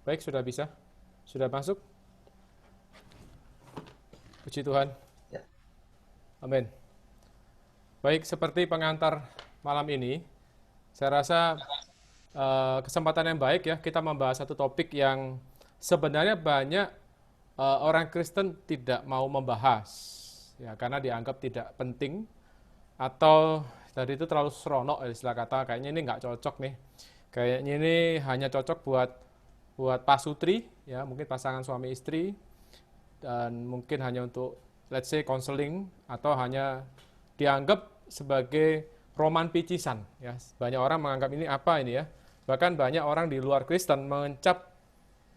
Baik, sudah bisa? Sudah masuk? Puji Tuhan. Ya. Amin. Baik, seperti pengantar malam ini, saya rasa kesempatan yang baik ya kita membahas satu topik yang sebenarnya banyak orang Kristen tidak mau membahas, ya karena dianggap tidak penting atau tadi itu terlalu seronok ya, istilah kata kayaknya ini nggak cocok nih, kayaknya ini hanya cocok buat pasutri ya, mungkin pasangan suami istri, dan mungkin hanya untuk let's say counseling, atau hanya dianggap sebagai roman picisan ya. Banyak orang menganggap ini apa ini ya. Bahkan banyak orang di luar Kristen mencap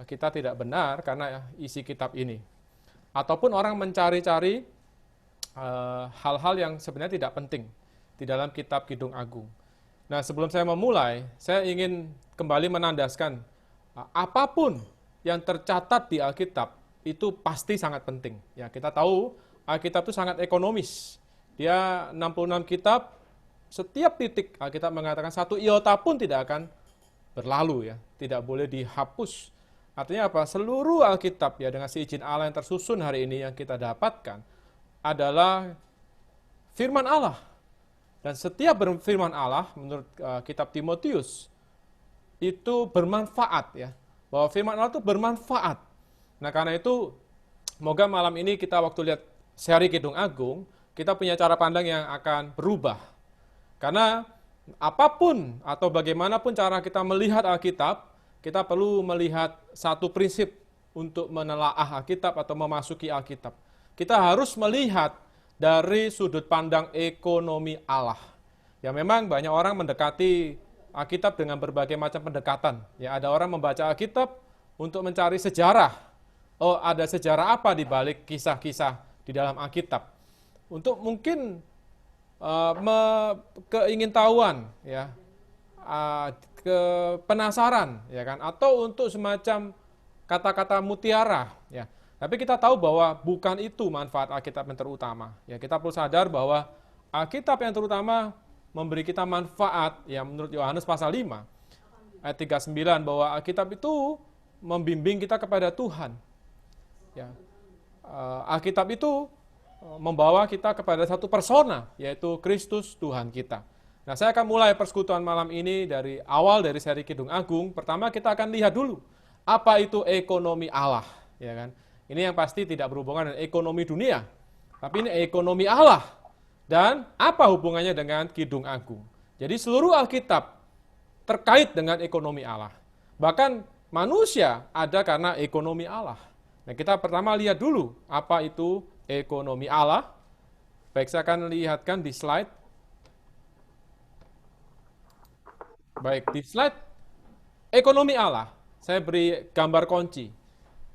kita tidak benar karena isi kitab ini. Ataupun orang mencari-cari hal-hal yang sebenarnya tidak penting di dalam kitab Kidung Agung. Nah, sebelum saya memulai, saya ingin kembali menandaskan apapun yang tercatat di Alkitab itu pasti sangat penting. Ya, kita tahu Alkitab itu sangat ekonomis. Dia 66 kitab, setiap titik Alkitab mengatakan satu iota pun tidak akan berlalu ya, tidak boleh dihapus. Artinya apa? Seluruh Alkitab ya dengan seizin Allah yang tersusun hari ini yang kita dapatkan adalah firman Allah. Dan setiap firman Allah menurut kitab Timotius itu bermanfaat ya. Bahwa firman Allah itu bermanfaat. Nah, karena itu semoga malam ini kita waktu lihat seri Kidung Agung, kita punya cara pandang yang akan berubah. Karena apapun atau bagaimanapun cara kita melihat Alkitab, kita perlu melihat satu prinsip untuk menelaah Alkitab atau memasuki Alkitab. Kita harus melihat dari sudut pandang ekonomi Allah. Ya, memang banyak orang mendekati Alkitab dengan berbagai macam pendekatan. Ya, ada orang membaca Alkitab untuk mencari sejarah. Oh, ada sejarah apa di balik kisah-kisah di dalam Alkitab? Untuk mungkin keingintahuan ya, penasaran ya kan, atau untuk semacam kata-kata mutiara ya. Tapi kita tahu bahwa bukan itu manfaat Alkitab yang terutama. Ya, kita perlu sadar bahwa Alkitab yang terutama memberi kita manfaat ya menurut Yohanes pasal 5 ayat 39 bahwa Alkitab itu membimbing kita kepada Tuhan. Ya. Alkitab itu membawa kita kepada satu persona, yaitu Kristus Tuhan kita. Nah, saya akan mulai persekutuan malam ini dari awal dari seri Kidung Agung. Pertama kita akan lihat dulu apa itu ekonomi Allah, ya kan? Ini yang pasti tidak berhubungan dengan ekonomi dunia, tapi ini ekonomi Allah. Dan apa hubungannya dengan Kidung Agung? Jadi seluruh Alkitab terkait dengan ekonomi Allah. Bahkan manusia ada karena ekonomi Allah. Nah, kita pertama lihat dulu apa itu ekonomi Allah. Baik, saya akan lihatkan di slide. Baik, di slide ekonomi Allah, saya beri gambar kunci.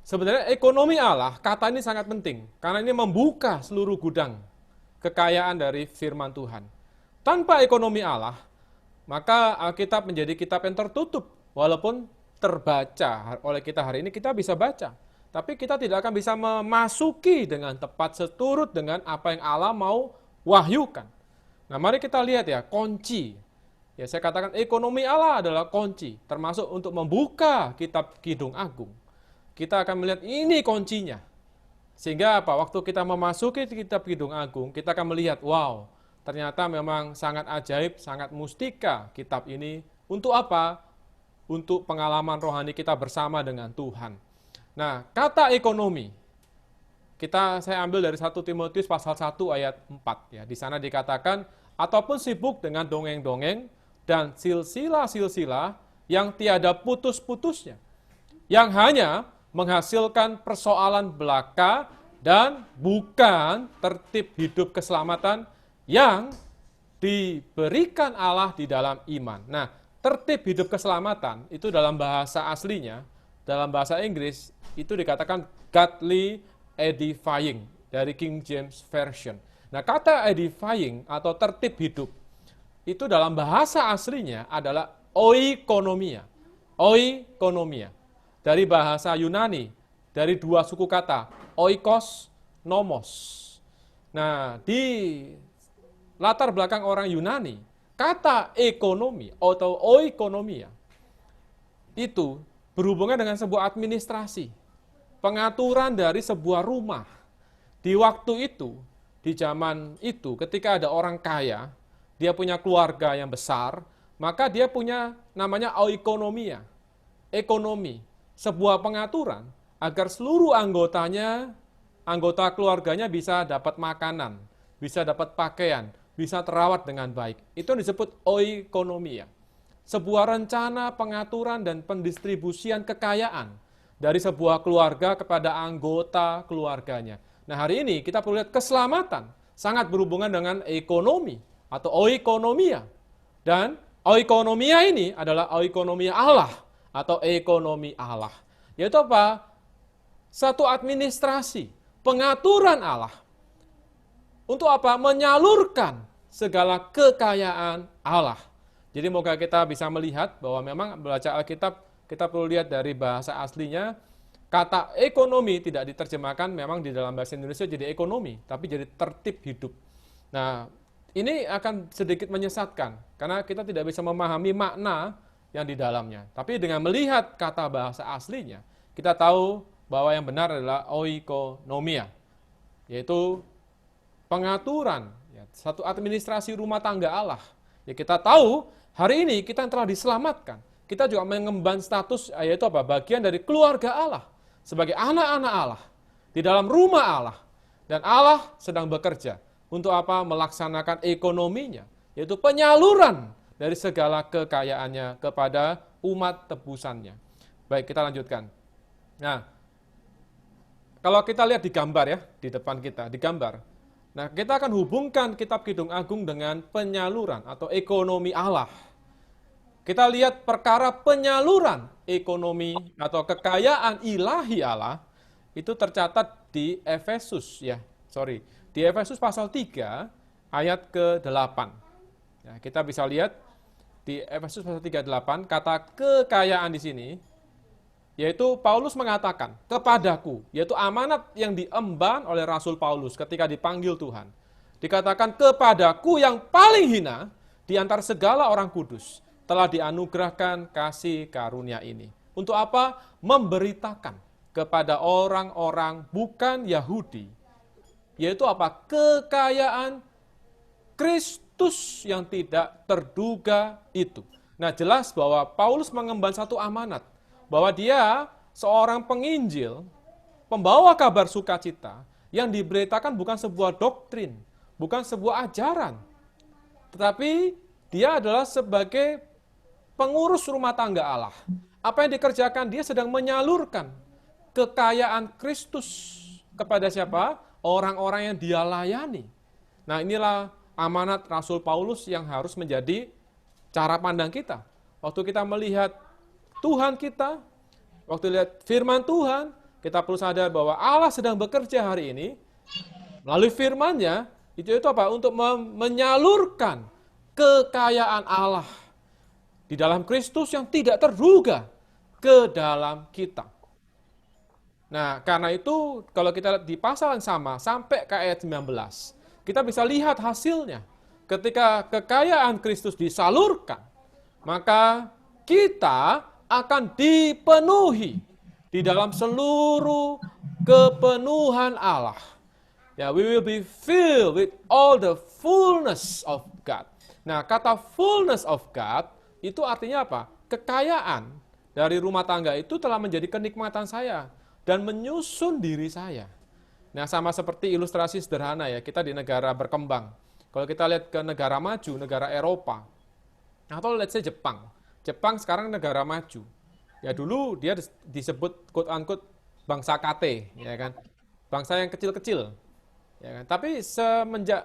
Sebenarnya ekonomi Allah, kata ini sangat penting, karena ini membuka seluruh gudang kekayaan dari firman Tuhan. Tanpa ekonomi Allah, maka Alkitab menjadi kitab yang tertutup, walaupun terbaca oleh kita hari ini, kita bisa baca. Tapi kita tidak akan bisa memasuki dengan tepat seturut dengan apa yang Allah mau wahyukan. Nah, mari kita lihat ya, kunci. Ya, saya katakan ekonomi Allah adalah kunci, termasuk untuk membuka kitab Kidung Agung. Kita akan melihat ini kuncinya. Sehingga apa? Waktu kita memasuki kitab Kidung Agung, kita akan melihat, wow, ternyata memang sangat ajaib, sangat mustika kitab ini. Untuk apa? Untuk pengalaman rohani kita bersama dengan Tuhan. Nah, kata ekonomi, saya ambil dari 1 Timotius pasal 1 ayat 4. Ya. Di sana dikatakan, ataupun sibuk dengan dongeng-dongeng dan silsilah-silsilah yang tiada putus-putusnya, yang hanya menghasilkan persoalan belaka dan bukan tertib hidup keselamatan yang diberikan Allah di dalam iman. Nah, tertib hidup keselamatan itu dalam bahasa aslinya, dalam bahasa Inggris, itu dikatakan godly edifying dari King James Version. Nah, kata edifying atau tertib hidup, itu dalam bahasa aslinya adalah oikonomia. Oikonomia. Dari bahasa Yunani, dari dua suku kata, oikos, nomos. Nah, di latar belakang orang Yunani, kata ekonomi atau oikonomia itu berhubungan dengan sebuah administrasi, pengaturan dari sebuah rumah. Di waktu itu, di zaman itu, ketika ada orang kaya, dia punya keluarga yang besar, maka dia punya namanya oikonomia, ekonomi, sebuah pengaturan agar seluruh anggota keluarganya bisa dapat makanan, bisa dapat pakaian, bisa terawat dengan baik. Itu yang disebut oikonomia. Sebuah rencana pengaturan dan pendistribusian kekayaan dari sebuah keluarga kepada anggota keluarganya. Nah, hari ini kita perlu lihat keselamatan sangat berhubungan dengan ekonomi atau oikonomia. Dan oikonomia ini adalah oikonomia Allah atau ekonomi Allah. Yaitu apa? Satu administrasi, pengaturan Allah. Untuk apa? Menyalurkan segala kekayaan Allah. Jadi moga kita bisa melihat bahwa memang belajar Alkitab, kita perlu lihat dari bahasa aslinya, kata ekonomi tidak diterjemahkan memang di dalam bahasa Indonesia jadi ekonomi, tapi jadi tertib hidup. Nah, ini akan sedikit menyesatkan, karena kita tidak bisa memahami makna yang di dalamnya. Tapi dengan melihat kata bahasa aslinya, kita tahu bahwa yang benar adalah oikonomia, yaitu pengaturan, satu administrasi rumah tangga Allah. Ya, kita tahu hari ini kita telah diselamatkan. Kita juga mengemban status, yaitu apa? Bagian dari keluarga Allah. Sebagai anak-anak Allah. Di dalam rumah Allah. Dan Allah sedang bekerja. Untuk apa? Melaksanakan ekonominya. Yaitu penyaluran dari segala kekayaannya kepada umat tebusannya. Baik, kita lanjutkan. Nah, kalau kita lihat di gambar ya, di depan kita, di gambar. Nah, kita akan hubungkan kitab Kidung Agung dengan penyaluran atau ekonomi Allah. Kita lihat perkara penyaluran ekonomi atau kekayaan ilahi Allah itu tercatat di Efesus ya. Di Efesus pasal 3 ayat ke-8. Ya, kita bisa lihat di Efesus pasal 3:8 kata kekayaan di sini yaitu Paulus mengatakan kepadaku, yaitu amanat yang diemban oleh Rasul Paulus ketika dipanggil Tuhan. Dikatakan kepadaku yang paling hina di antara segala orang kudus telah dianugerahkan kasih karunia ini. Untuk apa? Memberitakan kepada orang-orang bukan Yahudi, yaitu apa? Kekayaan Kristus yang tidak terduga itu. Nah, jelas bahwa Paulus mengemban satu amanat, bahwa dia seorang penginjil, pembawa kabar sukacita, yang diberitakan bukan sebuah doktrin, bukan sebuah ajaran, tetapi dia adalah sebagai pengurus rumah tangga Allah. Apa yang dikerjakan? Dia sedang menyalurkan kekayaan Kristus kepada siapa? Orang-orang yang dia layani. Nah, inilah amanat Rasul Paulus yang harus menjadi cara pandang kita. Waktu kita melihat Tuhan kita, waktu lihat firman Tuhan, kita perlu sadar bahwa Allah sedang bekerja hari ini melalui firman-Nya, itu apa? Untuk menyalurkan kekayaan Allah di dalam Kristus yang tidak terduga ke dalam kita. Nah, karena itu kalau kita lihat di pasal yang sama sampai ke ayat 19, kita bisa lihat hasilnya. Ketika kekayaan Kristus disalurkan, maka kita akan dipenuhi di dalam seluruh kepenuhan Allah. Ya, we will be filled with all the fullness of God. Nah, kata fullness of God itu artinya apa? Kekayaan dari rumah tangga itu telah menjadi kenikmatan saya dan menyusun diri saya. Nah, sama seperti ilustrasi sederhana ya, kita di negara berkembang. Kalau kita lihat ke negara maju, negara Eropa, atau let's say Jepang. Jepang sekarang negara maju. Ya dulu dia disebut quote-unquote bangsa KT, ya kan? Bangsa yang kecil-kecil. Ya kan? Tapi semenjak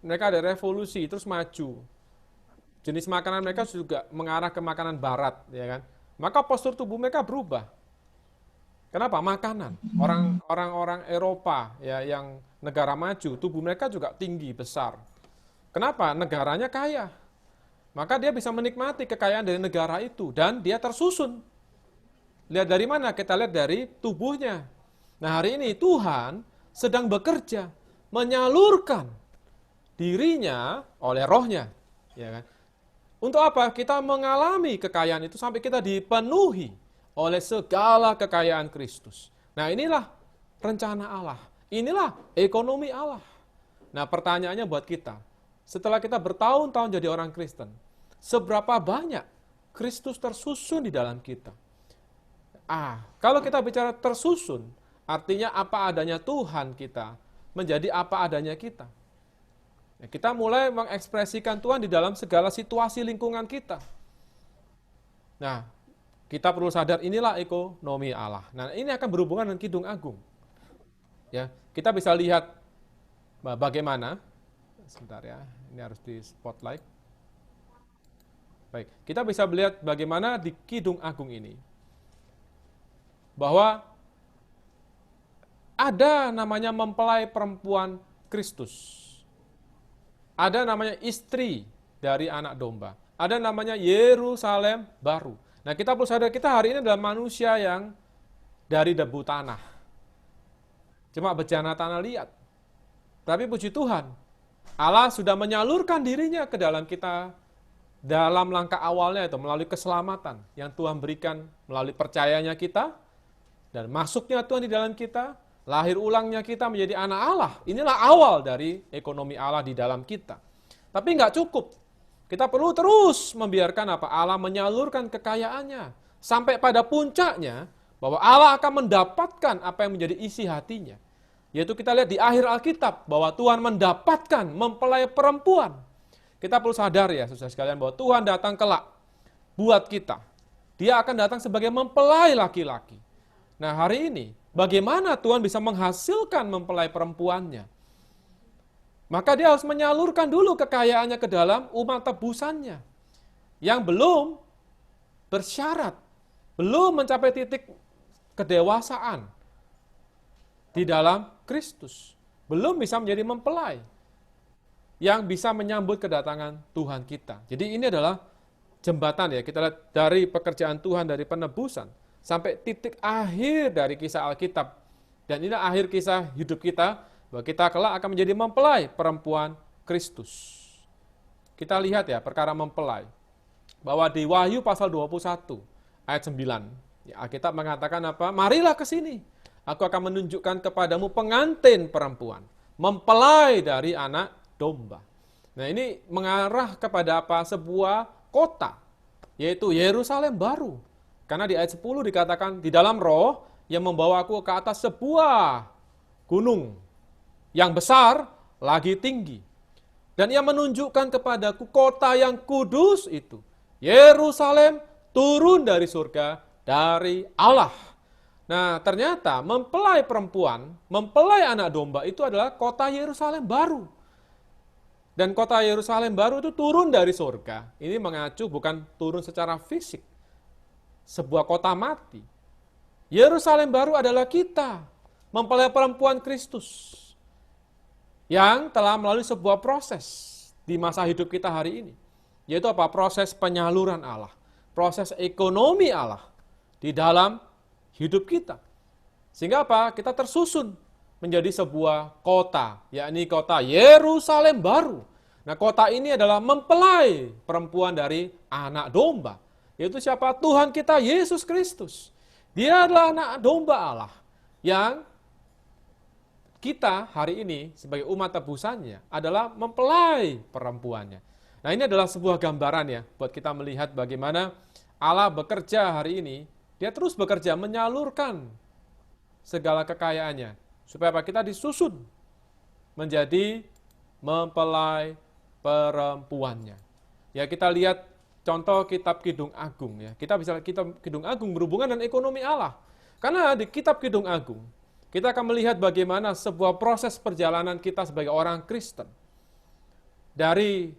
mereka ada revolusi terus maju, jenis makanan mereka juga mengarah ke makanan barat, ya kan? Maka postur tubuh mereka berubah. Kenapa? Makanan. Orang-orang Eropa ya yang negara maju, tubuh mereka juga tinggi, besar. Kenapa? Negaranya kaya. Maka dia bisa menikmati kekayaan dari negara itu dan dia tersusun. Lihat dari mana? Kita lihat dari tubuhnya. Nah, hari ini Tuhan sedang bekerja menyalurkan dirinya oleh rohnya, ya kan? Untuk apa? Kita mengalami kekayaan itu sampai kita dipenuhi oleh segala kekayaan Kristus. Nah, inilah rencana Allah. Inilah ekonomi Allah. Nah, pertanyaannya buat kita, setelah kita bertahun-tahun jadi orang Kristen, seberapa banyak Kristus tersusun di dalam kita? Kalau kita bicara tersusun, artinya apa adanya Tuhan kita menjadi apa adanya kita. Kita mulai mengekspresikan Tuhan di dalam segala situasi lingkungan kita. Nah, kita perlu sadar inilah ekonomi Allah. Nah, ini akan berhubungan dengan Kidung Agung. Ya, kita bisa lihat bagaimana, sebentar ya, ini harus di spotlight. Baik, kita bisa melihat bagaimana di Kidung Agung ini, bahwa ada namanya mempelai perempuan Kristus. Ada namanya istri dari anak domba. Ada namanya Yerusalem baru. Nah, kita perlu sadar kita hari ini adalah manusia yang dari debu tanah. Cuma bejana tanah liat. Tapi puji Tuhan, Allah sudah menyalurkan dirinya ke dalam kita dalam langkah awalnya itu melalui keselamatan yang Tuhan berikan melalui percayanya kita dan masuknya Tuhan di dalam kita. Lahir ulangnya kita menjadi anak Allah. Inilah awal dari ekonomi Allah di dalam kita. Tapi nggak cukup. Kita perlu terus membiarkan Allah menyalurkan kekayaannya. Sampai pada puncaknya, bahwa Allah akan mendapatkan apa yang menjadi isi hatinya. Yaitu kita lihat di akhir Alkitab, bahwa Tuhan mendapatkan mempelai perempuan. Kita perlu sadar ya, saudara sekalian, bahwa Tuhan datang kelak buat kita. Dia akan datang sebagai mempelai laki-laki. Nah, hari ini, bagaimana Tuhan bisa menghasilkan mempelai perempuannya? Maka dia harus menyalurkan dulu kekayaannya ke dalam umat tebusannya. Yang belum bersyarat, belum mencapai titik kedewasaan di dalam Kristus. Belum bisa menjadi mempelai yang bisa menyambut kedatangan Tuhan kita. Jadi ini adalah jembatan ya, kita lihat dari pekerjaan Tuhan, dari penebusan, sampai titik akhir dari kisah Alkitab. Dan ini akhir kisah hidup kita, bahwa kita kelak akan menjadi mempelai perempuan Kristus. Kita lihat ya, perkara mempelai. Bahwa di Wahyu pasal 21, ayat 9, ya, Alkitab mengatakan apa? Marilah ke sini, aku akan menunjukkan kepadamu pengantin perempuan, mempelai dari anak domba. Nah, ini mengarah kepada apa? Sebuah kota, yaitu Yerusalem baru. Karena di ayat 10 dikatakan, di dalam roh yang membawa aku ke atas sebuah gunung yang besar, lagi tinggi. Dan ia menunjukkan kepadaku kota yang kudus itu, Yerusalem, turun dari surga, dari Allah. Nah, ternyata mempelai perempuan, mempelai anak domba itu adalah kota Yerusalem baru. Dan kota Yerusalem baru itu turun dari surga. Ini mengacu bukan turun secara fisik, sebuah kota mati. Yerusalem baru adalah kita, mempelai perempuan Kristus, yang telah melalui sebuah proses di masa hidup kita hari ini. Yaitu apa? Proses penyaluran Allah, proses ekonomi Allah di dalam hidup kita. Sehingga apa? Kita tersusun menjadi sebuah kota, yakni kota Yerusalem baru. Nah, kota ini adalah mempelai perempuan dari anak domba. Yaitu siapa? Tuhan kita Yesus Kristus. Dia adalah anak domba Allah yang kita hari ini sebagai umat tebusannya adalah mempelai perempuannya. Nah, ini adalah sebuah gambaran ya buat kita melihat bagaimana Allah bekerja hari ini. Dia terus bekerja menyalurkan segala kekayaannya supaya kita disusun menjadi mempelai perempuannya. Ya, kita lihat contoh kitab Kidung Agung ya. Kita bisa kitab Kidung Agung berhubungan dengan ekonomi Allah. Karena di kitab Kidung Agung kita akan melihat bagaimana sebuah proses perjalanan kita sebagai orang Kristen. Dari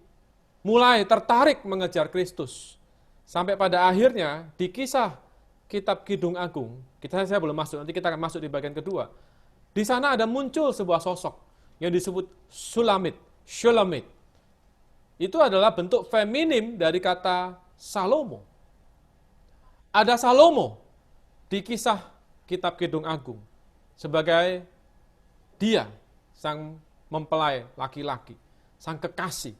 mulai tertarik mengejar Kristus sampai pada akhirnya di kisah kitab Kidung Agung, saya belum masuk, nanti kita akan masuk di bagian kedua. Di sana ada muncul sebuah sosok yang disebut Shulamit. Itu adalah bentuk feminim dari kata Salomo. Ada Salomo di kisah kitab Kidung Agung sebagai dia, sang mempelai laki-laki, sang kekasih.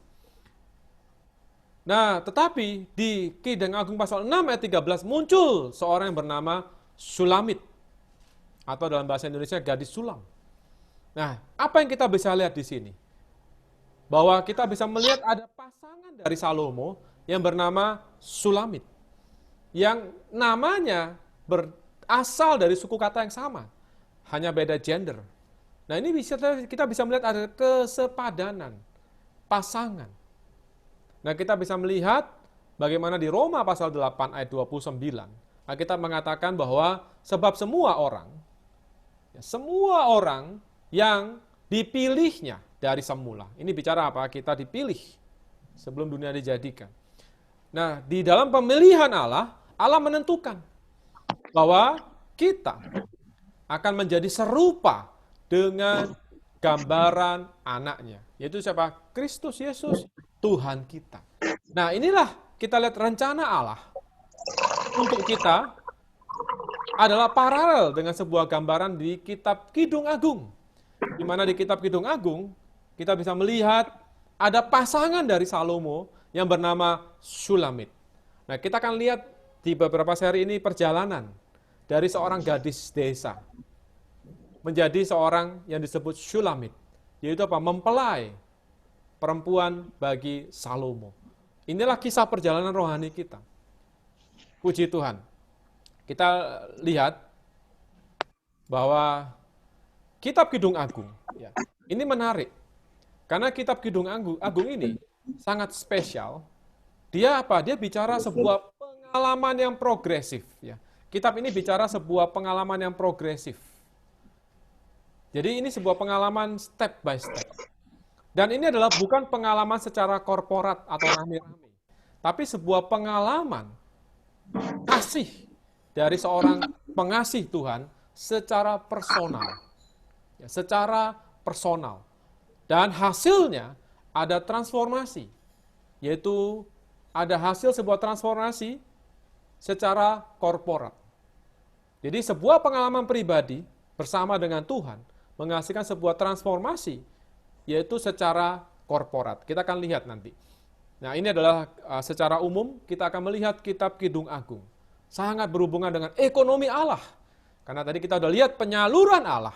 Nah, tetapi di Kidung Agung pasal 6 ayat 13 muncul seorang yang bernama Sulamit, atau dalam bahasa Indonesia gadis sulam. Nah, apa yang kita bisa lihat di sini? Bahwa kita bisa melihat ada pasangan dari Salomo yang bernama Sulamit, yang namanya berasal dari suku kata yang sama, hanya beda gender. Nah, ini kita bisa melihat ada kesepadanan pasangan. Nah, kita bisa melihat bagaimana di Roma pasal 8 ayat 29, kita mengatakan bahwa sebab semua orang yang dipilihnya dari semula. Ini bicara apa? Kita dipilih sebelum dunia dijadikan. Nah, di dalam pemilihan Allah, Allah menentukan bahwa kita akan menjadi serupa dengan gambaran anaknya. Yaitu siapa? Kristus Yesus, Tuhan kita. Nah, inilah kita lihat rencana Allah untuk kita adalah paralel dengan sebuah gambaran di kitab Kidung Agung. Di mana di kitab Kidung Agung, kita bisa melihat ada pasangan dari Salomo yang bernama Sulamit. Nah, kita akan lihat di beberapa seri ini perjalanan dari seorang gadis desa menjadi seorang yang disebut Sulamit, yaitu apa? Mempelai perempuan bagi Salomo. Inilah kisah perjalanan rohani kita. Puji Tuhan. Kita lihat bahwa kitab Kidung Agung, ya, ini menarik. Karena kitab Kidung Agung ini sangat spesial. Dia apa? Dia bicara sebuah pengalaman yang progresif. Ya. Kitab ini bicara sebuah pengalaman yang progresif. Jadi ini sebuah pengalaman step by step. Dan ini adalah bukan pengalaman secara korporat atau rame-rame. Tapi sebuah pengalaman kasih dari seorang pengasih Tuhan secara personal. Ya, secara personal. Dan hasilnya ada transformasi. Yaitu ada hasil sebuah transformasi secara korporat. Jadi sebuah pengalaman pribadi bersama dengan Tuhan menghasilkan sebuah transformasi, yaitu secara korporat. Kita akan lihat nanti. Nah, ini adalah secara umum kita akan melihat kitab Kidung Agung. Sangat berhubungan dengan ekonomi Allah. Karena tadi kita sudah lihat penyaluran Allah.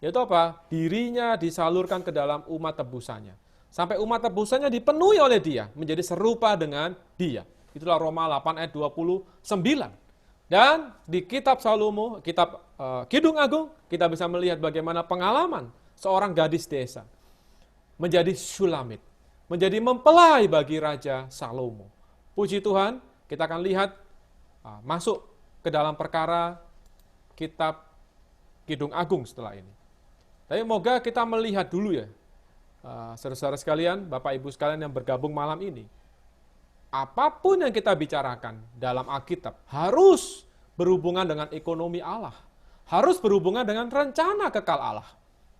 Yaitu apa? Dirinya disalurkan ke dalam umat tebusannya. Sampai umat tebusannya dipenuhi oleh dia, menjadi serupa dengan dia. Itulah Roma 8 ayat 29. Dan di kitab Salomo, kitab Kidung Agung, kita bisa melihat bagaimana pengalaman seorang gadis desa menjadi Sulamit, menjadi mempelai bagi Raja Salomo. Puji Tuhan, kita akan lihat masuk ke dalam perkara kitab Kidung Agung setelah ini. Tapi moga kita melihat dulu ya, saudara-saudara sekalian, Bapak Ibu sekalian yang bergabung malam ini, apapun yang kita bicarakan dalam Alkitab harus berhubungan dengan ekonomi Allah. Harus berhubungan dengan rencana kekal Allah.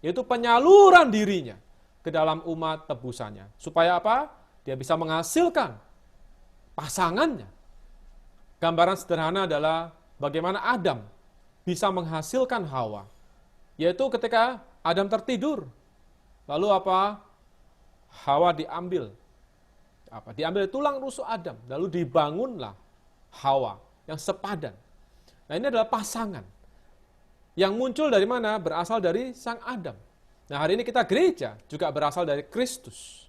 Yaitu penyaluran dirinya ke dalam umat tebusannya. Supaya apa? Dia bisa menghasilkan pasangannya. Gambaran sederhana adalah bagaimana Adam bisa menghasilkan Hawa. Yaitu ketika Adam tertidur. Lalu apa? Hawa diambil. Diambil tulang rusuk Adam, lalu dibangunlah Hawa yang sepadan. Nah, ini adalah pasangan yang muncul dari mana? Berasal dari sang Adam. Nah, hari ini kita gereja juga berasal dari Kristus.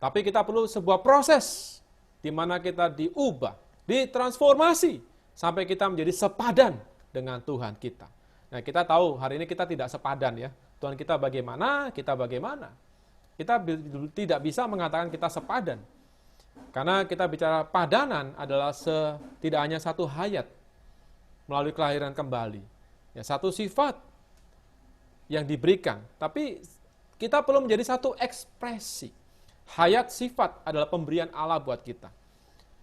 Tapi kita perlu sebuah proses di mana kita diubah, ditransformasi sampai kita menjadi sepadan dengan Tuhan kita. Nah, kita tahu hari ini kita tidak sepadan ya. Tuhan kita bagaimana, kita bagaimana. Kita tidak bisa mengatakan kita sepadan. Karena kita bicara padanan adalah tidak hanya satu hayat melalui kelahiran kembali. Ya, satu sifat yang diberikan. Tapi kita perlu menjadi satu ekspresi. Hayat sifat adalah pemberian Allah buat kita.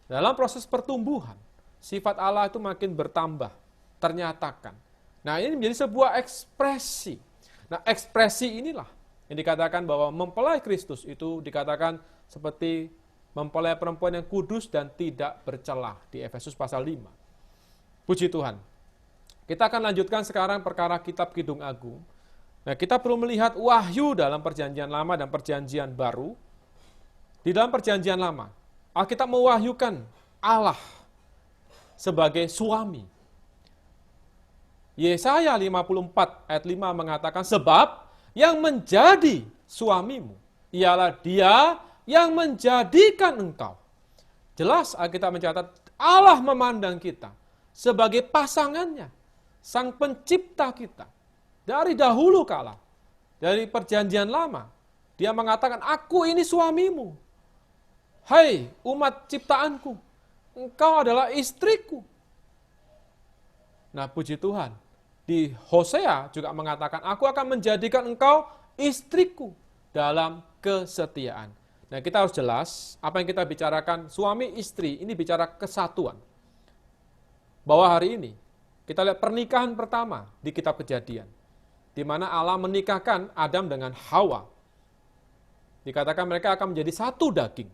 Dalam proses pertumbuhan, sifat Allah itu makin bertambah, ternyatakan. Nah, ini menjadi sebuah ekspresi. Nah, ekspresi inilah yang dikatakan bahwa mempelai Kristus itu dikatakan seperti mempelai perempuan yang kudus dan tidak bercelah di Efesus pasal 5. Puji Tuhan. Kita akan lanjutkan sekarang perkara kitab Kidung Agung. Nah, kita perlu melihat wahyu dalam perjanjian lama dan perjanjian baru. Di dalam perjanjian lama, Alkitab mewahyukan Allah sebagai suami. Yesaya 54 ayat 5 mengatakan, sebab yang menjadi suamimu ialah Dia yang menjadikan engkau. Jelas Alkitab mencatat Allah memandang kita sebagai pasangannya, Sang Pencipta kita. Dari dahulu kala, dari perjanjian lama, Dia mengatakan, aku ini suamimu. Hai umat ciptaanku, engkau adalah istriku. Nah puji Tuhan, di Hosea juga mengatakan, aku akan menjadikan engkau istriku dalam kesetiaan. Nah kita harus jelas, apa yang kita bicarakan suami istri, ini bicara kesatuan. Bahwa hari ini, kita lihat pernikahan pertama di kitab Kejadian, di mana Allah menikahkan Adam dengan Hawa. Dikatakan mereka akan menjadi satu daging.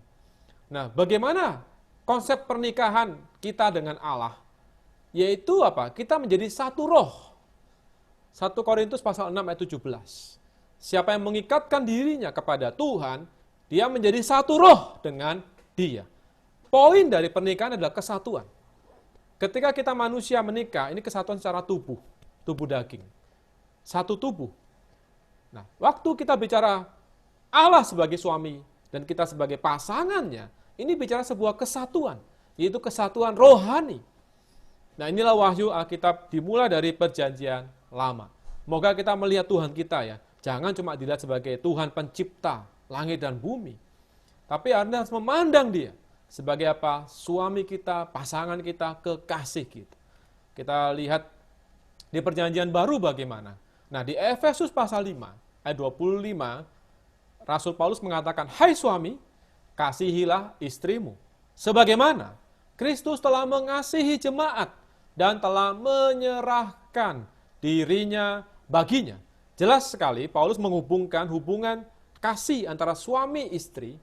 Nah bagaimana konsep pernikahan kita dengan Allah? Yaitu apa? Kita menjadi satu roh. 1 Korintus pasal 6 ayat 17. Siapa yang mengikatkan dirinya kepada Tuhan, dia menjadi satu roh dengan Dia. Poin dari pernikahan adalah kesatuan. Ketika kita manusia menikah, ini kesatuan secara tubuh daging. Satu tubuh. Nah, waktu kita bicara Allah sebagai suami dan kita sebagai pasangannya, ini bicara sebuah kesatuan, yaitu kesatuan rohani. Nah inilah wahyu Alkitab dimulai dari perjanjian lama. Moga kita melihat Tuhan kita ya. Jangan cuma dilihat sebagai Tuhan pencipta langit dan bumi. Tapi Anda harus memandang Dia sebagai apa? Suami kita, pasangan kita, kekasih kita. Kita lihat di perjanjian baru bagaimana. Nah di Efesus pasal 5 ayat 25, Rasul Paulus mengatakan, hai suami, kasihilah istrimu. Sebagaimana Kristus telah mengasihi jemaat dan telah menyerahkan dirinya baginya. Jelas sekali Paulus menghubungkan hubungan kasih antara suami istri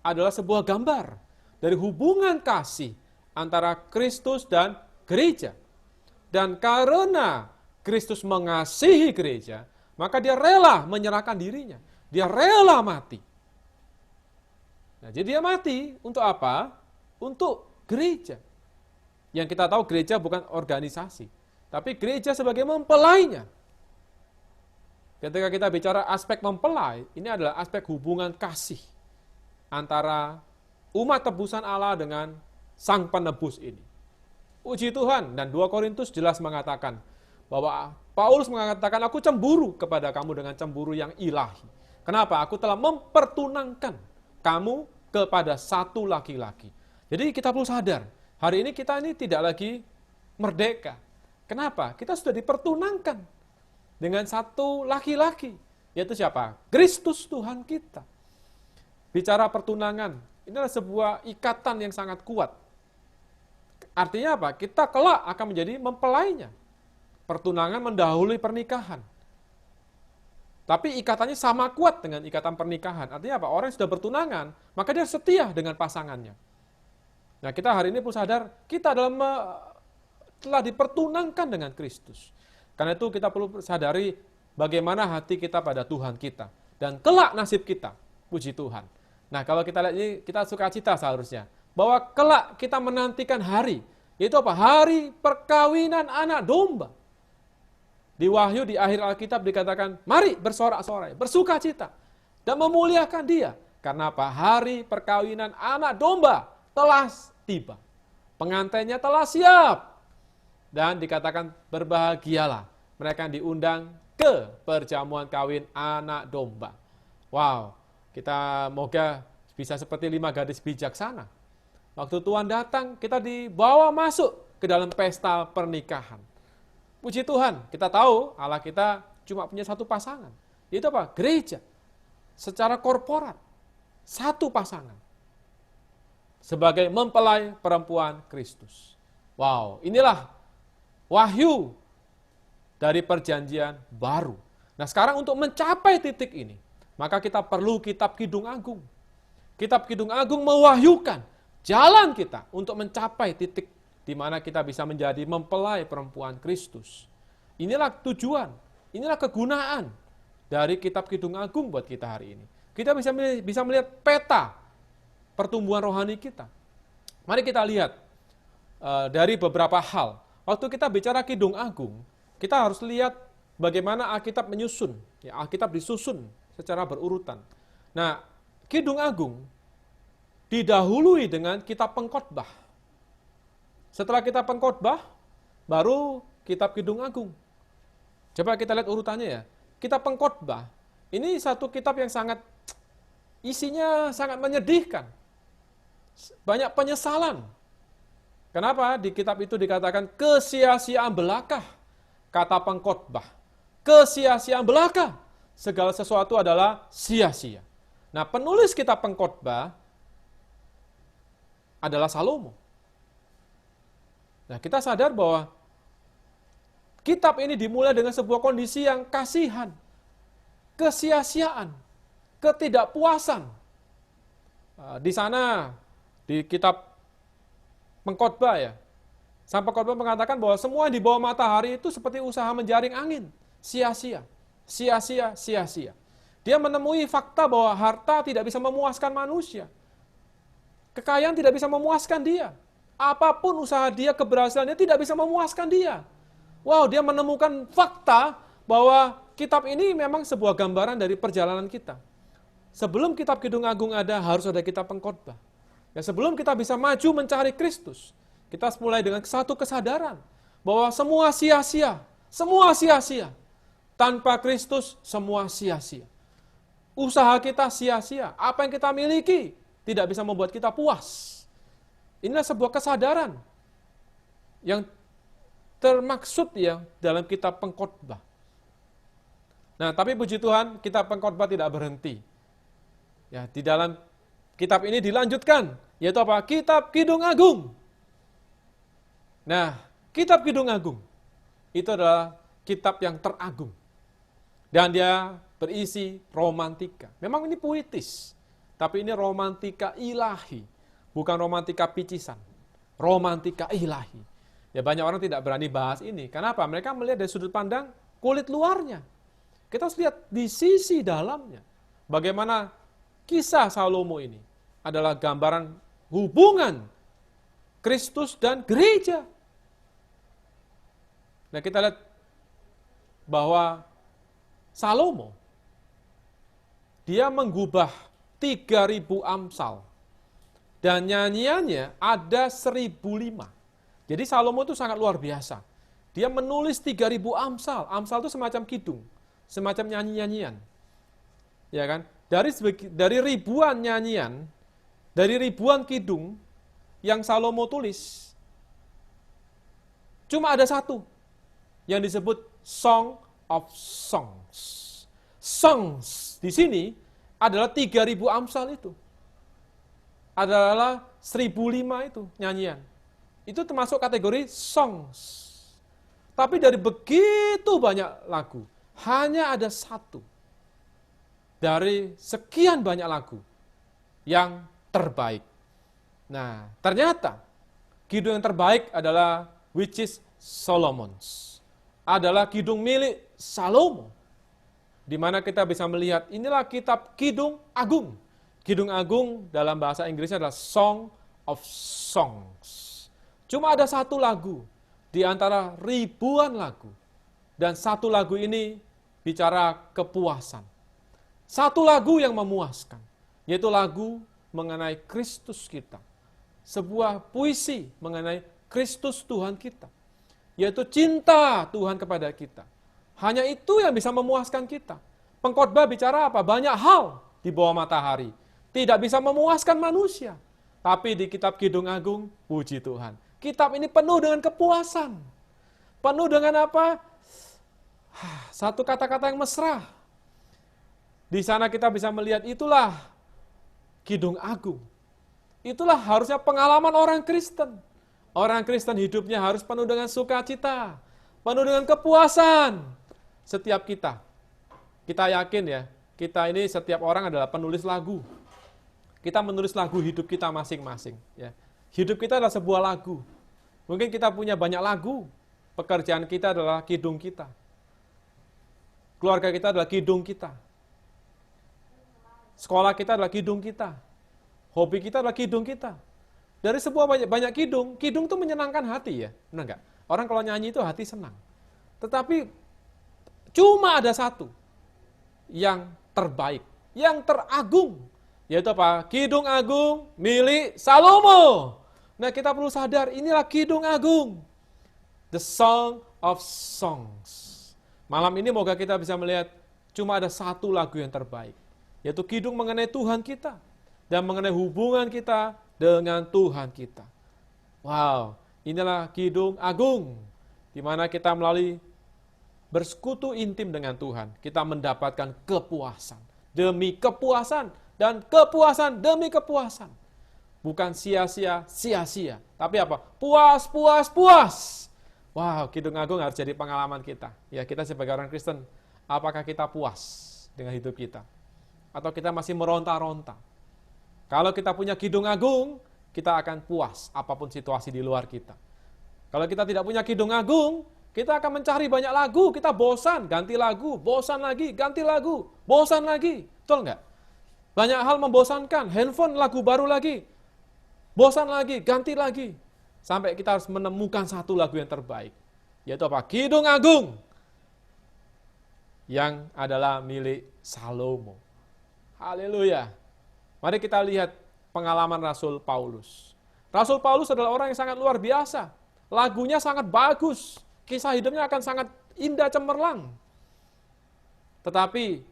adalah sebuah gambar dari hubungan kasih antara Kristus dan gereja. Dan karena Kristus mengasihi gereja, maka Dia rela menyerahkan dirinya. Dia rela mati. Nah, jadi Dia mati untuk apa? Untuk gereja. Yang kita tahu gereja bukan organisasi, tapi gereja sebagai mempelainya. Ketika kita bicara aspek mempelai, ini adalah aspek hubungan kasih antara umat tebusan Allah dengan Sang Penebus ini. Puji Tuhan, dan 2 Korintus jelas mengatakan bahwa Paulus mengatakan, aku cemburu kepada kamu dengan cemburu yang ilahi. Kenapa? Aku telah mempertunangkan kamu kepada satu laki-laki. Jadi kita perlu sadar, hari ini kita ini tidak lagi merdeka. Kenapa? Kita sudah dipertunangkan dengan satu laki-laki. Yaitu siapa? Kristus Tuhan kita. Bicara pertunangan, ini adalah sebuah ikatan yang sangat kuat. Artinya apa? Kita kelak akan menjadi mempelainya. Pertunangan mendahului pernikahan. Tapi ikatannya sama kuat dengan ikatan pernikahan. Artinya apa? Orang yang sudah bertunangan, maka dia setia dengan pasangannya. Nah kita hari ini perlu sadar, kita telah dipertunangkan dengan Kristus. Karena itu kita perlu sadari bagaimana hati kita pada Tuhan kita. Dan kelak nasib kita, puji Tuhan. Nah kalau kita lihat ini, kita sukacita seharusnya. Bahwa kelak kita menantikan hari, yaitu apa? Hari perkawinan anak domba. Di Wahyu di akhir Alkitab dikatakan, mari bersorak-sorai, bersukacita, dan memuliakan Dia. Karena apa? Hari perkawinan anak domba telah tiba. Pengantinnya telah siap. Dan dikatakan berbahagialah mereka yang diundang ke perjamuan kawin anak domba. Wow, kita moga bisa seperti 5 gadis bijaksana. Waktu Tuhan datang, kita dibawa masuk ke dalam pesta pernikahan. Puji Tuhan, kita tahu Allah kita cuma punya satu pasangan. Itu apa? Gereja. Secara korporat. Satu pasangan. Sebagai mempelai perempuan Kristus. Wow, inilah wahyu dari perjanjian baru. Nah sekarang untuk mencapai titik ini, maka kita perlu kitab Kidung Agung. Kitab Kidung Agung mewahyukan jalan kita untuk mencapai titik di mana kita bisa menjadi mempelai perempuan Kristus. Inilah tujuan, inilah kegunaan dari kitab Kidung Agung buat kita hari ini. Kita bisa melihat peta pertumbuhan rohani kita. Mari kita lihat dari beberapa hal. Waktu kita bicara Kidung Agung, kita harus lihat bagaimana Alkitab menyusun. Ya, Alkitab disusun secara berurutan. Nah, Kidung Agung didahului dengan kitab Pengkhotbah. Setelah kitab Pengkhotbah, baru kitab Kidung Agung. Coba kita lihat urutannya ya. Kitab Pengkhotbah, ini satu kitab yang isinya sangat menyedihkan. Banyak penyesalan. Kenapa? Di kitab itu dikatakan kesia-siaan belaka, kata Pengkhotbah. Kesia-siaan belaka. Segala sesuatu adalah sia-sia. Nah, penulis kitab Pengkhotbah adalah Salomo. Nah, kita sadar bahwa kitab ini dimulai dengan sebuah kondisi yang kasihan, kesia-siaan, ketidakpuasan. Di sana, di kitab Pengkhotbah ya, Sang Pengkhotbah mengatakan bahwa semua di bawah matahari itu seperti usaha menjaring angin, sia-sia, sia-sia, sia-sia. Dia menemui fakta bahwa harta tidak bisa memuaskan manusia. Kekayaan tidak bisa memuaskan dia. Apapun usaha dia, keberhasilannya tidak bisa memuaskan dia. Wow, dia menemukan fakta bahwa kitab ini memang sebuah gambaran dari perjalanan kita. Sebelum kitab Kidung Agung ada, harus ada kitab Pengkhotbah. Ya, sebelum kita bisa maju mencari Kristus, kita mulai dengan satu kesadaran bahwa semua sia-sia, semua sia-sia. Tanpa Kristus, semua sia-sia. Usaha kita sia-sia, apa yang kita miliki tidak bisa membuat kita puas. Inilah sebuah kesadaran yang termaksud ya dalam kitab Pengkhotbah. Nah, tapi puji Tuhan, kitab Pengkhotbah tidak berhenti. Ya, di dalam kitab ini dilanjutkan, yaitu apa? Kitab Kidung Agung. Nah, kitab Kidung Agung itu adalah kitab yang teragung. Dan dia berisi romantika. Memang ini puitis, tapi ini romantika ilahi, bukan romantika picisan. Romantika ilahi. Ya, banyak orang tidak berani bahas ini. Kenapa? Mereka melihat dari sudut pandang kulit luarnya. Kita harus lihat di sisi dalamnya. Bagaimana kisah Salomo ini adalah gambaran hubungan Kristus dan gereja. Nah, kita lihat bahwa Salomo dia menggubah 3.000 Amsal dan nyanyiannya ada 1.005. Jadi Salomo itu sangat luar biasa. Dia menulis 3.000 Amsal. Amsal itu semacam kidung, semacam nyanyi-nyanyian. Ya kan? Dari ribuan nyanyian, dari ribuan kidung yang Salomo tulis, cuma ada satu yang disebut Song of Songs. Songs di sini adalah 3.000 Amsal itu. Adalah 1.005 itu nyanyian. Itu termasuk kategori songs. Tapi dari begitu banyak lagu, hanya ada satu dari sekian banyak lagu yang terbaik. Nah, ternyata kidung yang terbaik adalah which is Solomon's. Adalah kidung milik Salomo. Di mana kita bisa melihat inilah kitab Kidung Agung. Kidung Agung dalam bahasa Inggrisnya adalah Song of Songs. Cuma ada satu lagu di antara ribuan lagu. Dan satu lagu ini bicara kepuasan. Satu lagu yang memuaskan, yaitu lagu mengenai Kristus kita. Sebuah puisi mengenai Kristus Tuhan kita. Yaitu cinta Tuhan kepada kita. Hanya itu yang bisa memuaskan kita. Pengkhotbah bicara apa? Banyak hal di bawah matahari. Tidak bisa memuaskan manusia. Tapi di kitab Kidung Agung, puji Tuhan. Kitab ini penuh dengan kepuasan. Penuh dengan apa? Satu kata-kata yang mesra. Di sana kita bisa melihat itulah Kidung Agung. Itulah harusnya pengalaman orang Kristen. Orang Kristen hidupnya harus penuh dengan sukacita. Penuh dengan kepuasan. Setiap kita yakin ya, kita ini setiap orang adalah penulis lagu. Kita menulis lagu hidup kita masing-masing. Ya. Hidup kita adalah sebuah lagu. Mungkin kita punya banyak lagu. Pekerjaan kita adalah kidung kita. Keluarga kita adalah kidung kita. Sekolah kita adalah kidung kita. Hobi kita adalah kidung kita. Dari sebuah banyak kidung, kidung itu menyenangkan hati ya. Benar nggak? Orang kalau nyanyi itu hati senang. Tetapi cuma ada satu yang terbaik, yang teragung. Yaitu apa? Kidung agung milik Salomo. Nah, kita perlu sadar inilah kidung agung. The Song of Songs. Malam ini moga kita bisa melihat cuma ada satu lagu yang terbaik. Yaitu kidung mengenai Tuhan kita. Dan mengenai hubungan kita dengan Tuhan kita. Wow, inilah kidung agung. Di mana kita melalui bersekutu intim dengan Tuhan, kita mendapatkan kepuasan. Demi kepuasan, dan kepuasan demi kepuasan. Bukan sia-sia, sia-sia. Tapi apa? Puas, puas, puas. Wow, kidung agung harus jadi pengalaman kita. Ya, kita sebagai orang Kristen, apakah kita puas dengan hidup kita? Atau kita masih meronta-ronta? Kalau kita punya kidung agung, kita akan puas apapun situasi di luar kita. Kalau kita tidak punya kidung agung, kita akan mencari banyak lagu, kita bosan, ganti lagu, bosan lagi, ganti lagu, bosan lagi. Betul nggak? Banyak hal membosankan, handphone lagu baru lagi, bosan lagi, ganti lagi. Sampai kita harus menemukan satu lagu yang terbaik. Yaitu apa? Kidung agung. Yang adalah milik Salomo. Haleluya. Mari kita lihat pengalaman Rasul Paulus. Rasul Paulus adalah orang yang sangat luar biasa. Lagunya sangat bagus. Kisah hidupnya akan sangat indah cemerlang. Tetapi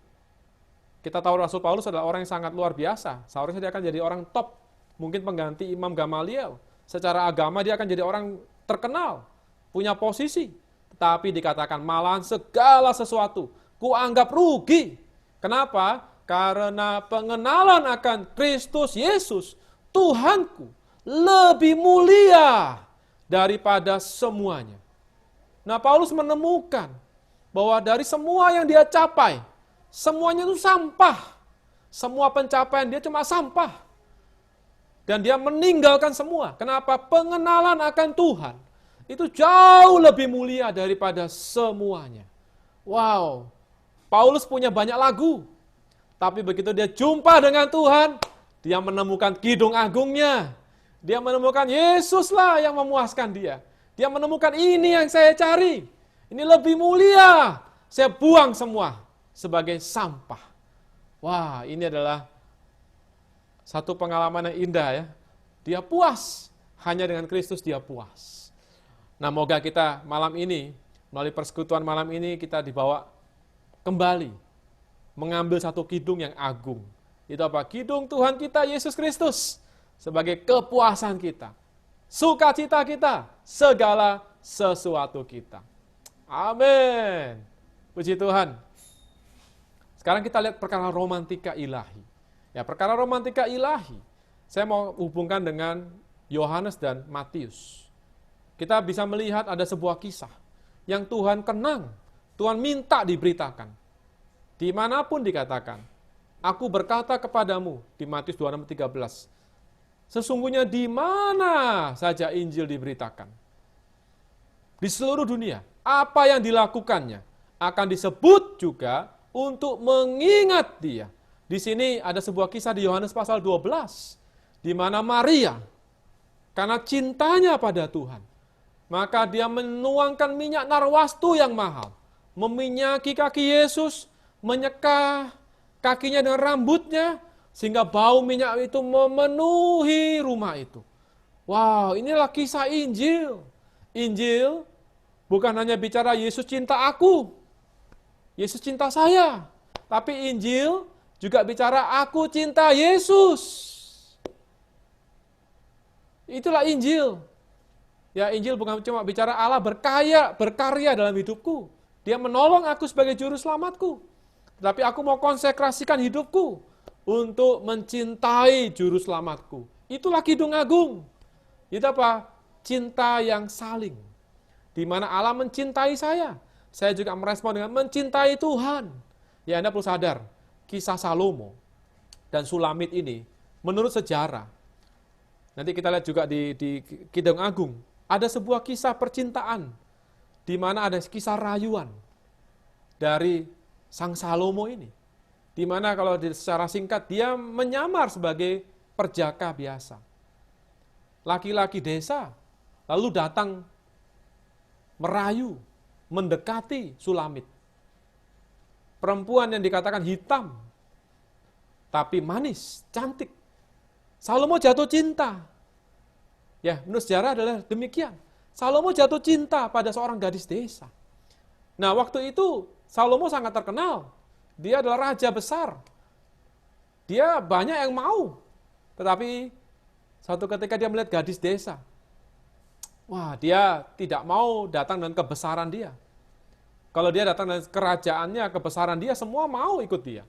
kita tahu Rasul Paulus adalah orang yang sangat luar biasa. Seharusnya dia akan jadi orang top. Mungkin pengganti Imam Gamaliel. Secara agama dia akan jadi orang terkenal. Punya posisi. Tetapi dikatakan malahan segala sesuatu kuanggap rugi. Kenapa? Karena pengenalan akan Kristus Yesus, Tuhanku, lebih mulia daripada semuanya. Nah, Paulus menemukan bahwa dari semua yang dia capai, semuanya itu sampah. Semua pencapaian dia cuma sampah. Dan dia meninggalkan semua. Kenapa? Pengenalan akan Tuhan itu jauh lebih mulia daripada semuanya. Wow, Paulus punya banyak lagu. Tapi begitu dia jumpa dengan Tuhan, dia menemukan kidung agungnya. Dia menemukan Yesuslah yang memuaskan dia. Dia menemukan ini yang saya cari. Ini lebih mulia. Saya buang semua sebagai sampah. Wah, ini adalah satu pengalaman yang indah ya. Dia puas. Hanya dengan Kristus dia puas. Nah, moga kita malam ini, melalui persekutuan malam ini, kita dibawa kembali mengambil satu kidung yang agung. Itu apa? Kidung Tuhan kita Yesus Kristus sebagai kepuasan kita, sukacita kita, segala sesuatu kita. Amin. Puji Tuhan. Sekarang kita lihat perkara romantika ilahi. Ya, perkara romantika ilahi. Saya mau hubungkan dengan Yohanes dan Matius. Kita bisa melihat ada sebuah kisah yang Tuhan kenang, Tuhan minta diberitakan. Dimanapun dikatakan, aku berkata kepadamu, di Matius 26:13, sesungguhnya di mana saja Injil diberitakan, di seluruh dunia, apa yang dilakukannya akan disebut juga untuk mengingat dia. Di sini ada sebuah kisah di Yohanes pasal 12, di mana Maria, karena cintanya pada Tuhan, maka dia menuangkan minyak narwastu yang mahal, meminyaki kaki Yesus, menyeka kakinya dengan rambutnya, sehingga bau minyak itu memenuhi rumah itu. Wow, inilah kisah Injil. Injil bukan hanya bicara Yesus cinta aku, Yesus cinta saya. Tapi Injil juga bicara aku cinta Yesus. Itulah Injil. Ya, Injil bukan cuma bicara Allah berkarya dalam hidupku. Dia menolong aku sebagai juru selamatku. Tapi aku mau konsekrasikan hidupku untuk mencintai juru selamatku. Itulah kidung agung. Itu apa? Cinta yang saling. Di mana Allah mencintai saya juga merespon dengan mencintai Tuhan. Ya, Anda perlu sadar, kisah Salomo dan Sulamit ini, menurut sejarah, nanti kita lihat juga di kidung agung, ada sebuah kisah percintaan, di mana ada kisah rayuan dari Sang Salomo ini. Di mana kalau secara singkat dia menyamar sebagai perjaka biasa. Laki-laki desa lalu datang merayu, mendekati Sulamit. Perempuan yang dikatakan hitam, tapi manis, cantik. Salomo jatuh cinta. Ya, menurut sejarah adalah demikian. Salomo jatuh cinta pada seorang gadis desa. Nah, waktu itu Salomo sangat terkenal. Dia adalah raja besar. Dia banyak yang mau. Tetapi suatu ketika dia melihat gadis desa. Wah, dia tidak mau datang dengan kebesaran dia. Kalau dia datang dengan kerajaannya, kebesaran dia, semua mau ikut dia.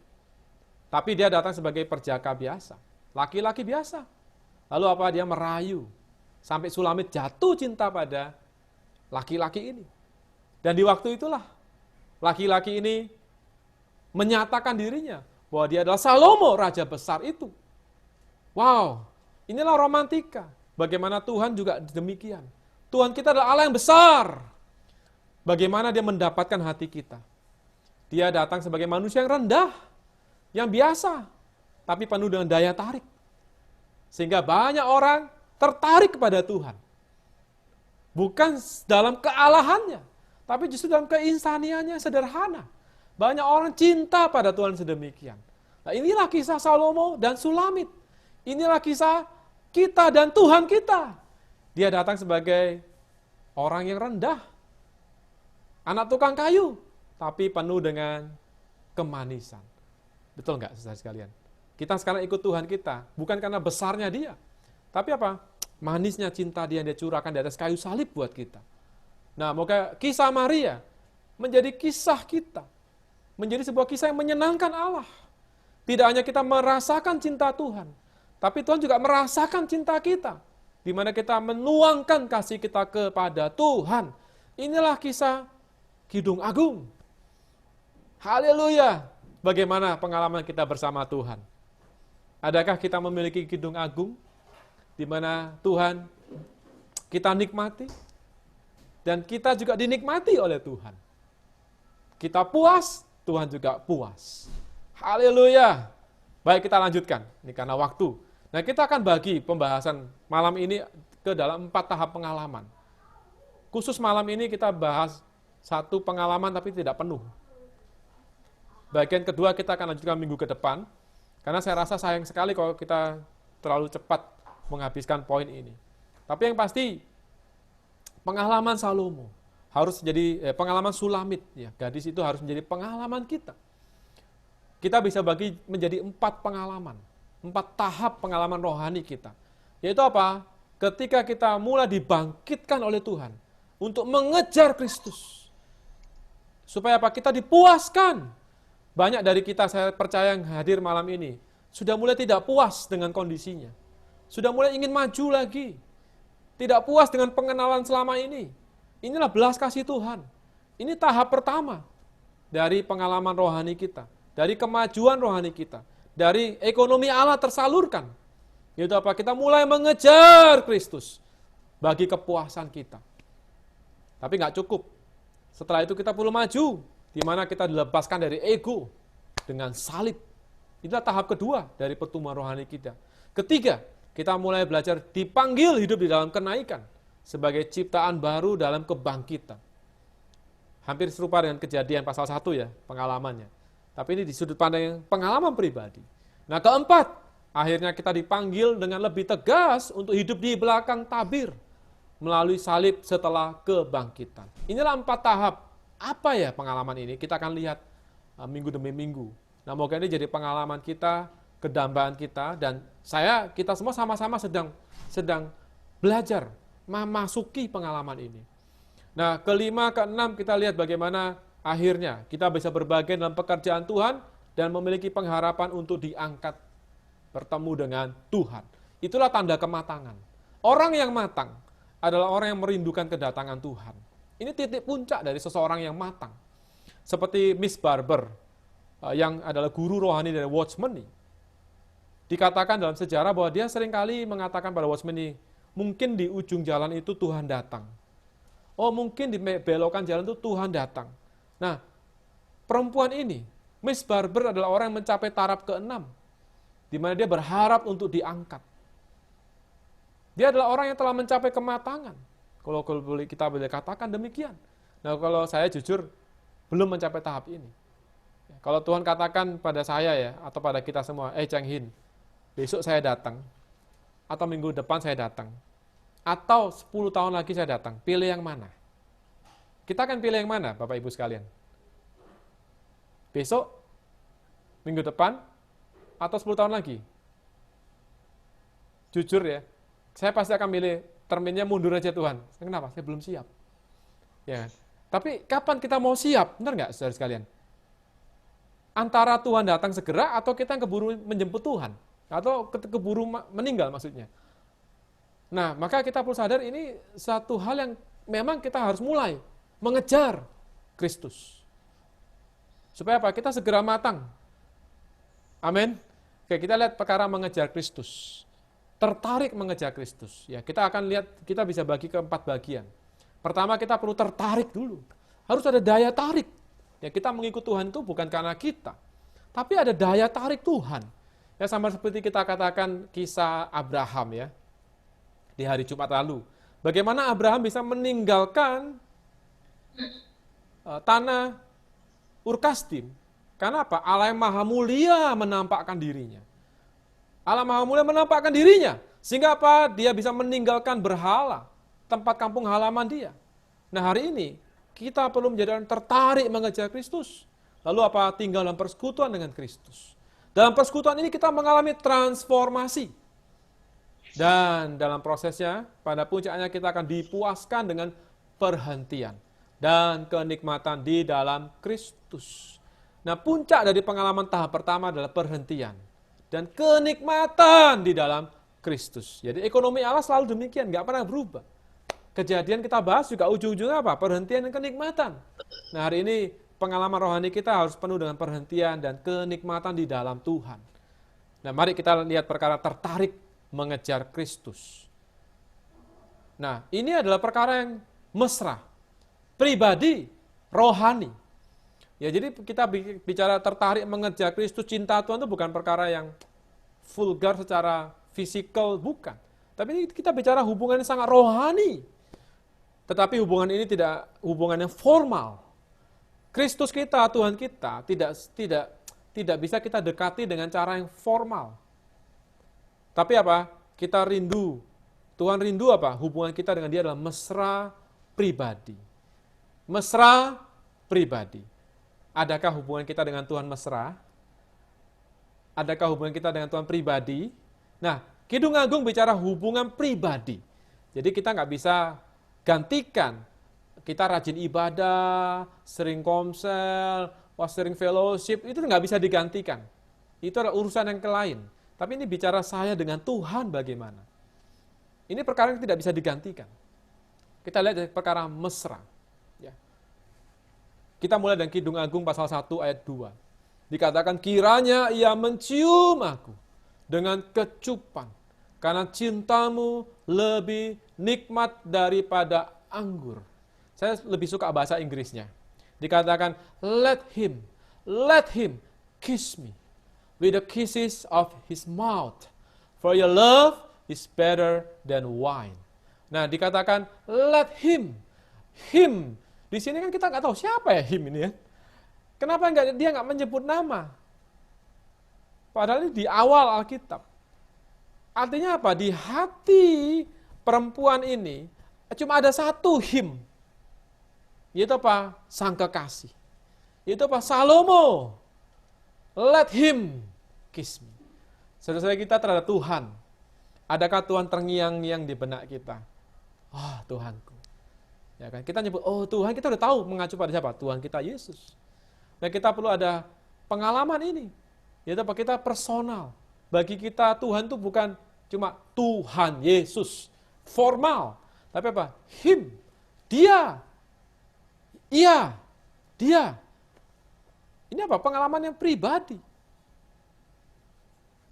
Tapi dia datang sebagai perjaka biasa. Laki-laki biasa. Lalu apa? Dia merayu. Sampai Sulamit jatuh cinta pada laki-laki ini. Dan di waktu itulah, laki-laki ini menyatakan dirinya bahwa dia adalah Salomo, raja besar itu. Wow, inilah romantika. Bagaimana Tuhan juga demikian. Tuhan kita adalah Allah yang besar. Bagaimana dia mendapatkan hati kita. Dia datang sebagai manusia yang rendah, yang biasa, tapi penuh dengan daya tarik. Sehingga banyak orang tertarik kepada Tuhan. Bukan dalam kealahannya, tapi justru dalam keinsaniannya sederhana. Banyak orang cinta pada Tuhan sedemikian. Nah, inilah kisah Salomo dan Sulamit. Inilah kisah kita dan Tuhan kita. Dia datang sebagai orang yang rendah, anak tukang kayu, tapi penuh dengan kemanisan. Betul nggak, saudara sekalian? Kita sekarang ikut Tuhan kita, bukan karena besarnya dia, tapi apa? Manisnya cinta dia yang dia curahkan di atas kayu salib buat kita. Nah, moga kisah Maria menjadi kisah kita, menjadi sebuah kisah yang menyenangkan Allah. Tidak hanya kita merasakan cinta Tuhan, tapi Tuhan juga merasakan cinta kita, di mana kita menuangkan kasih kita kepada Tuhan. Inilah kisah Kidung Agung. Haleluya. Bagaimana pengalaman kita bersama Tuhan? Adakah kita memiliki Kidung Agung di mana Tuhan kita nikmati dan kita juga dinikmati oleh Tuhan? Kita puas, Tuhan juga puas. Haleluya. Baik, kita lanjutkan. Ini karena waktu. Nah, kita akan bagi pembahasan malam ini ke dalam 4 tahap pengalaman. Khusus malam ini kita bahas satu pengalaman tapi tidak penuh. Bagian kedua kita akan lanjutkan minggu ke depan, karena saya rasa sayang sekali kalau kita terlalu cepat menghabiskan poin ini. Tapi yang pasti, pengalaman Salomo harus jadi pengalaman Sulamit. Ya, gadis itu harus menjadi pengalaman kita. Kita bisa bagi menjadi 4 pengalaman, 4 tahap pengalaman rohani kita. Yaitu apa? Ketika kita mulai dibangkitkan oleh Tuhan untuk mengejar Kristus. Supaya apa? Kita dipuaskan. Banyak dari kita, saya percaya yang hadir malam ini, sudah mulai tidak puas dengan kondisinya. Sudah mulai ingin maju lagi. Tidak puas dengan pengenalan selama ini. Inilah belas kasih Tuhan. Ini tahap pertama dari pengalaman rohani kita. Dari kemajuan rohani kita. Dari ekonomi Allah tersalurkan. Yaitu apa? Kita mulai mengejar Kristus. Bagi kepuasan kita. Tapi nggak cukup. Setelah itu kita perlu maju, di mana kita dilepaskan dari ego dengan salib. Itulah tahap kedua dari pertumbuhan rohani kita. Ketiga, kita mulai belajar dipanggil hidup di dalam kenaikan sebagai ciptaan baru dalam kebangkitan. Hampir serupa dengan Kejadian pasal 1 ya, pengalamannya. Tapi ini di sudut pandang yang pengalaman pribadi. Nah, keempat, akhirnya kita dipanggil dengan lebih tegas untuk hidup di belakang tabir melalui salib setelah kebangkitan. Inilah 4 tahap. Apa ya pengalaman ini? Kita akan lihat minggu demi minggu. Nah, moga ini jadi pengalaman kita, kedambaan kita, dan kita semua sama-sama sedang belajar memasuki pengalaman ini. Nah, kelima, keenam kita lihat bagaimana akhirnya kita bisa berbagian dalam pekerjaan Tuhan dan memiliki pengharapan untuk diangkat bertemu dengan Tuhan. Itulah tanda kematangan. Orang yang matang adalah orang yang merindukan kedatangan Tuhan. Ini titik puncak dari seseorang yang matang. Seperti Miss Barber, yang adalah guru rohani dari Watchman nih. Dikatakan dalam sejarah bahwa dia seringkali mengatakan pada Watchman nih, mungkin di ujung jalan itu Tuhan datang. Oh, mungkin di belokan jalan itu Tuhan datang. Nah, perempuan ini, Miss Barber adalah orang yang mencapai taraf ke-6. di mana dia berharap untuk diangkat. Dia adalah orang yang telah mencapai kematangan. Kalau kita boleh katakan demikian. Nah, kalau saya jujur belum mencapai tahap ini. Kalau Tuhan katakan pada saya ya, atau pada kita semua, Cheng Hin, besok saya datang, atau minggu depan saya datang, atau 10 tahun lagi saya datang, pilih yang mana? Kita akan pilih yang mana, Bapak Ibu sekalian? Besok, minggu depan, atau 10 tahun lagi? Jujur ya, saya pasti akan milih terminnya mundur aja Tuhan. Kenapa? Saya belum siap. Ya, tapi kapan kita mau siap? Benar nggak, saudara sekalian? Antara Tuhan datang segera atau kita yang keburu menjemput Tuhan. Atau keburu meninggal maksudnya. Nah, maka kita perlu sadar ini satu hal yang memang kita harus mulai mengejar Kristus. Supaya apa? Kita segera matang. Amin. Oke, kita lihat perkara mengejar Kristus. Tertarik mengejar Kristus. Ya, kita akan lihat, kita bisa bagi ke 4 bagian. Pertama, kita perlu tertarik dulu. Harus ada daya tarik. Ya, kita mengikut Tuhan itu bukan karena kita, tapi ada daya tarik Tuhan. Ya, sama seperti kita katakan kisah Abraham ya, di hari Jumat lalu. Bagaimana Abraham bisa meninggalkan tanah Ur-Kasdim. Karena apa? Allah yang maha mulia menampakkan dirinya. Allah maha mulia menampakkan dirinya. Sehingga apa? Dia bisa meninggalkan berhala, tempat kampung halaman dia. Nah, hari ini kita perlu menjadi orang tertarik mengejar Kristus. Lalu apa? Tinggal dalam persekutuan dengan Kristus. Dalam persekutuan ini kita mengalami transformasi. Dan dalam prosesnya, pada puncaknya kita akan dipuaskan dengan perhentian dan kenikmatan di dalam Kristus. Nah, puncak dari pengalaman tahap pertama adalah perhentian dan kenikmatan di dalam Kristus. Jadi ekonomi Allah selalu demikian, nggak pernah berubah. Kejadian kita bahas juga ujung-ujungnya apa? Perhentian dan kenikmatan. Nah, hari ini pengalaman rohani kita harus penuh dengan perhentian dan kenikmatan di dalam Tuhan. Nah, mari kita lihat perkara tertarik mengejar Kristus. Nah, ini adalah perkara yang mesra, pribadi, rohani. Ya, jadi kita bicara tertarik mengejar Kristus, cinta Tuhan itu bukan perkara yang vulgar secara fisikal, bukan. Tapi ini kita bicara hubungan yang sangat rohani. Tetapi hubungan ini tidak hubungan yang formal. Kristus kita, Tuhan kita, tidak bisa kita dekati dengan cara yang formal. Tapi apa? Kita rindu. Tuhan rindu apa? Hubungan kita dengan dia adalah mesra pribadi. Mesra pribadi. Adakah hubungan kita dengan Tuhan mesra? Adakah hubungan kita dengan Tuhan pribadi? Nah, Kidung Agung bicara hubungan pribadi. Jadi kita nggak bisa gantikan. Kita rajin ibadah, sering komsel, sering fellowship, itu nggak bisa digantikan. Itu adalah urusan yang lain. Tapi ini bicara saya dengan Tuhan bagaimana. Ini perkara yang tidak bisa digantikan. Kita lihat dari perkara mesra. Ya. Kita mulai dari Kidung Agung pasal 1 ayat 2. Dikatakan kiranya ia mencium aku dengan kecupan. Karena cintamu lebih nikmat daripada anggur. Saya lebih suka bahasa Inggrisnya. Dikatakan, let him kiss me with the kisses of his mouth. For your love is better than wine. Nah, dikatakan, let him. Him. Di sini kan kita nggak tahu siapa ya him ini ya. Kenapa dia nggak menyebut nama? Padahal ini di awal Alkitab. Artinya apa? Di hati perempuan ini cuma ada satu him. Yaitu apa? Sang kekasih. Yaitu apa? Salomo. Let him kiss me. Saudara-saudara kita terhadap Tuhan. Adakah Tuhan terngiang-ngiang di benak kita? Tuhanku. Ya kan? Kita nyebut, Tuhan, kita udah tahu mengacu pada siapa? Tuhan kita Yesus. Dan kita perlu ada pengalaman ini. Yaitu apa? Kita personal. Bagi kita Tuhan itu bukan cuma Tuhan Yesus. Formal. Tapi apa? Him. Dia. Iya. Dia. Ini apa? Pengalaman yang pribadi.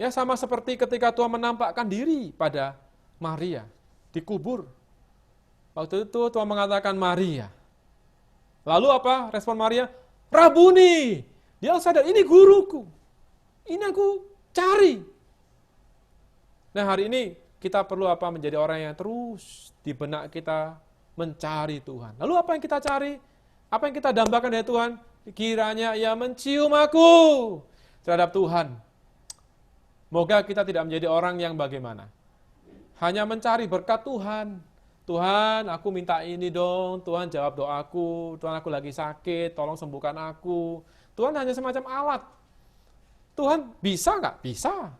Ya, sama seperti ketika Tuhan menampakkan diri pada Maria. Dikubur. Waktu itu Tuhan mengatakan Maria. Lalu apa? Respon Maria? Rabuni. Dia sadar, ini guruku. Ini aku cari. Nah, hari ini kita perlu apa? Menjadi orang yang terus di benak kita mencari Tuhan. Lalu apa yang kita cari? Apa yang kita dambakan dari Tuhan? Kiranya Ia mencium aku terhadap Tuhan. Moga kita tidak menjadi orang yang bagaimana? Hanya mencari berkat Tuhan. Tuhan, aku minta ini dong. Tuhan, jawab doaku. Tuhan, aku lagi sakit. Tolong sembuhkan aku. Tuhan hanya semacam alat. Tuhan bisa nggak? Bisa.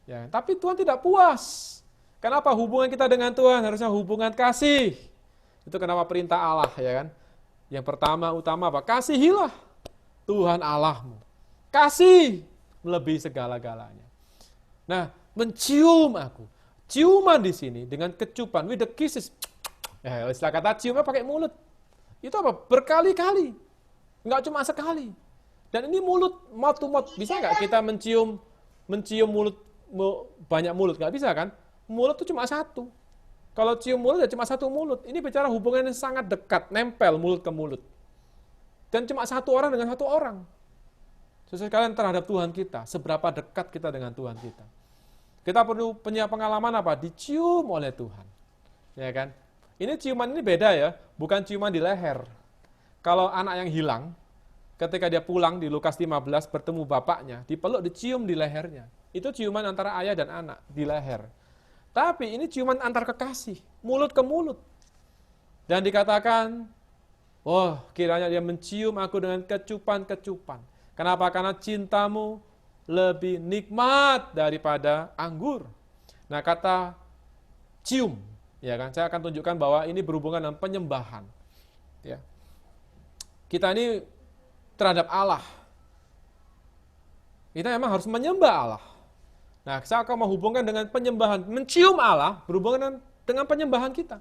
Ya, tapi Tuhan tidak puas. Kenapa hubungan kita dengan Tuhan harusnya hubungan kasih? Itu kenapa perintah Allah, ya kan? Yang pertama utama apa? Kasihilah Tuhan Allahmu. Kasih melebihi segala-galanya. Nah, mencium aku. Ciuman di sini dengan kecupan, with the kisses. Ya, istilah kata ciumnya pakai mulut. Itu apa? Berkali-kali. Enggak cuma sekali. Dan ini mulut, mouth to mouth. Bisa nggak kita mencium mulut, banyak mulut? Nggak bisa kan? Mulut itu cuma satu. Kalau cium mulut ya cuma satu mulut. Ini bicara hubungan yang sangat dekat, nempel mulut ke mulut. Dan cuma satu orang dengan satu orang. Sesuai kalian terhadap Tuhan kita. Seberapa dekat kita dengan Tuhan kita. Kita perlu punya pengalaman apa? Dicium oleh Tuhan. Ya kan? Ini ciuman ini beda ya. Bukan ciuman di leher. Kalau anak yang hilang, ketika dia pulang di Lukas 15 bertemu bapaknya, dipeluk, dicium di lehernya. Itu ciuman antara ayah dan anak di leher. Tapi ini ciuman antar kekasih, mulut ke mulut. Dan dikatakan, oh kiranya dia mencium aku dengan kecupan-kecupan. Kenapa? Karena cintamu lebih nikmat daripada anggur. Nah, kata cium, ya kan? Saya akan tunjukkan bahwa ini berhubungan dengan penyembahan. Ya. Kita ini terhadap Allah. Kita memang harus menyembah Allah. Nah, saya akan menghubungkan dengan penyembahan. Mencium Allah berhubungan dengan penyembahan kita.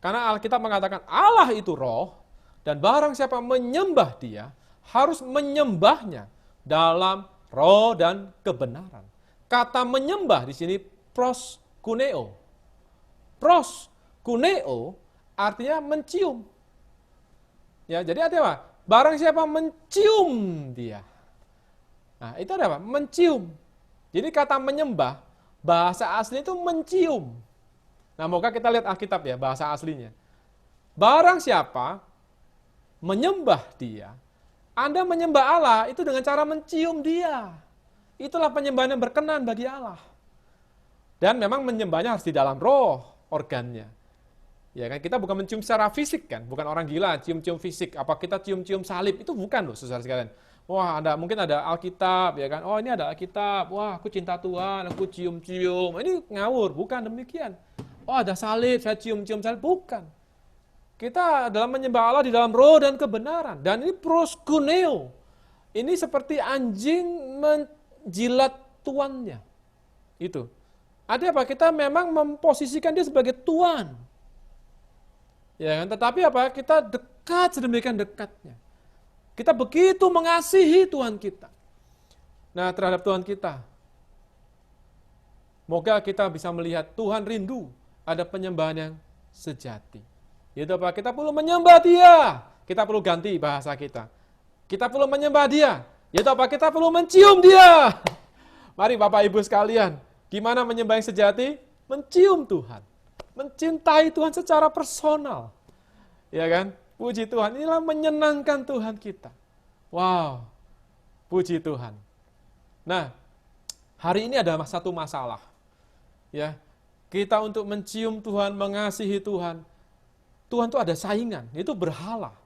Karena Alkitab mengatakan Allah itu roh, dan barang siapa menyembah Dia, harus menyembahnya dalam roh dan kebenaran. Kata menyembah di sini proskuneo. Proskuneo artinya mencium. Ya, jadi artinya apa? Barang siapa mencium Dia. Nah, itu ada apa? Mencium. Jadi kata menyembah, bahasa asli itu mencium. Nah, moga kita lihat Alkitab ya, bahasa aslinya. Barang siapa menyembah Dia, Anda menyembah Allah itu dengan cara mencium Dia. Itulah penyembahan yang berkenan bagi Allah. Dan memang menyembahnya harus di dalam roh organnya. Ya kan, kita bukan mencium secara fisik kan, bukan orang gila cium-cium fisik. Apa kita cium-cium salib, itu bukan loh saudara sekalian. Wah, mungkin ada Alkitab ya kan. Oh, ini ada Alkitab. Wah, aku cinta Tuhan, aku cium-cium. Ini ngawur, bukan demikian. Oh, ada salib, saya cium-cium salib, bukan. Kita dalam menyembah Allah di dalam roh dan kebenaran. Dan ini proskuneo. Ini seperti anjing menjilat tuannya. Itu. Ada apa? Kita memang memposisikan dia sebagai tuan. Ya kan? Tetapi apa? Kita dekat sedemikian dekatnya. Kita begitu mengasihi Tuhan kita. Nah, terhadap Tuhan kita. Moga kita bisa melihat Tuhan rindu ada penyembahan yang sejati. Yaitu apa? Kita perlu menyembah Dia. Kita perlu ganti bahasa kita. Kita perlu menyembah Dia. Yaitu apa? Kita perlu mencium Dia. Mari Bapak Ibu sekalian, gimana menyembah yang sejati? Mencium Tuhan. Mencintai Tuhan secara personal. Ya kan? Puji Tuhan, inilah menyenangkan Tuhan kita. Wow, puji Tuhan. Nah, hari ini ada satu masalah. Ya, kita untuk mencium Tuhan, mengasihi Tuhan. Tuhan itu ada saingan, itu berhala.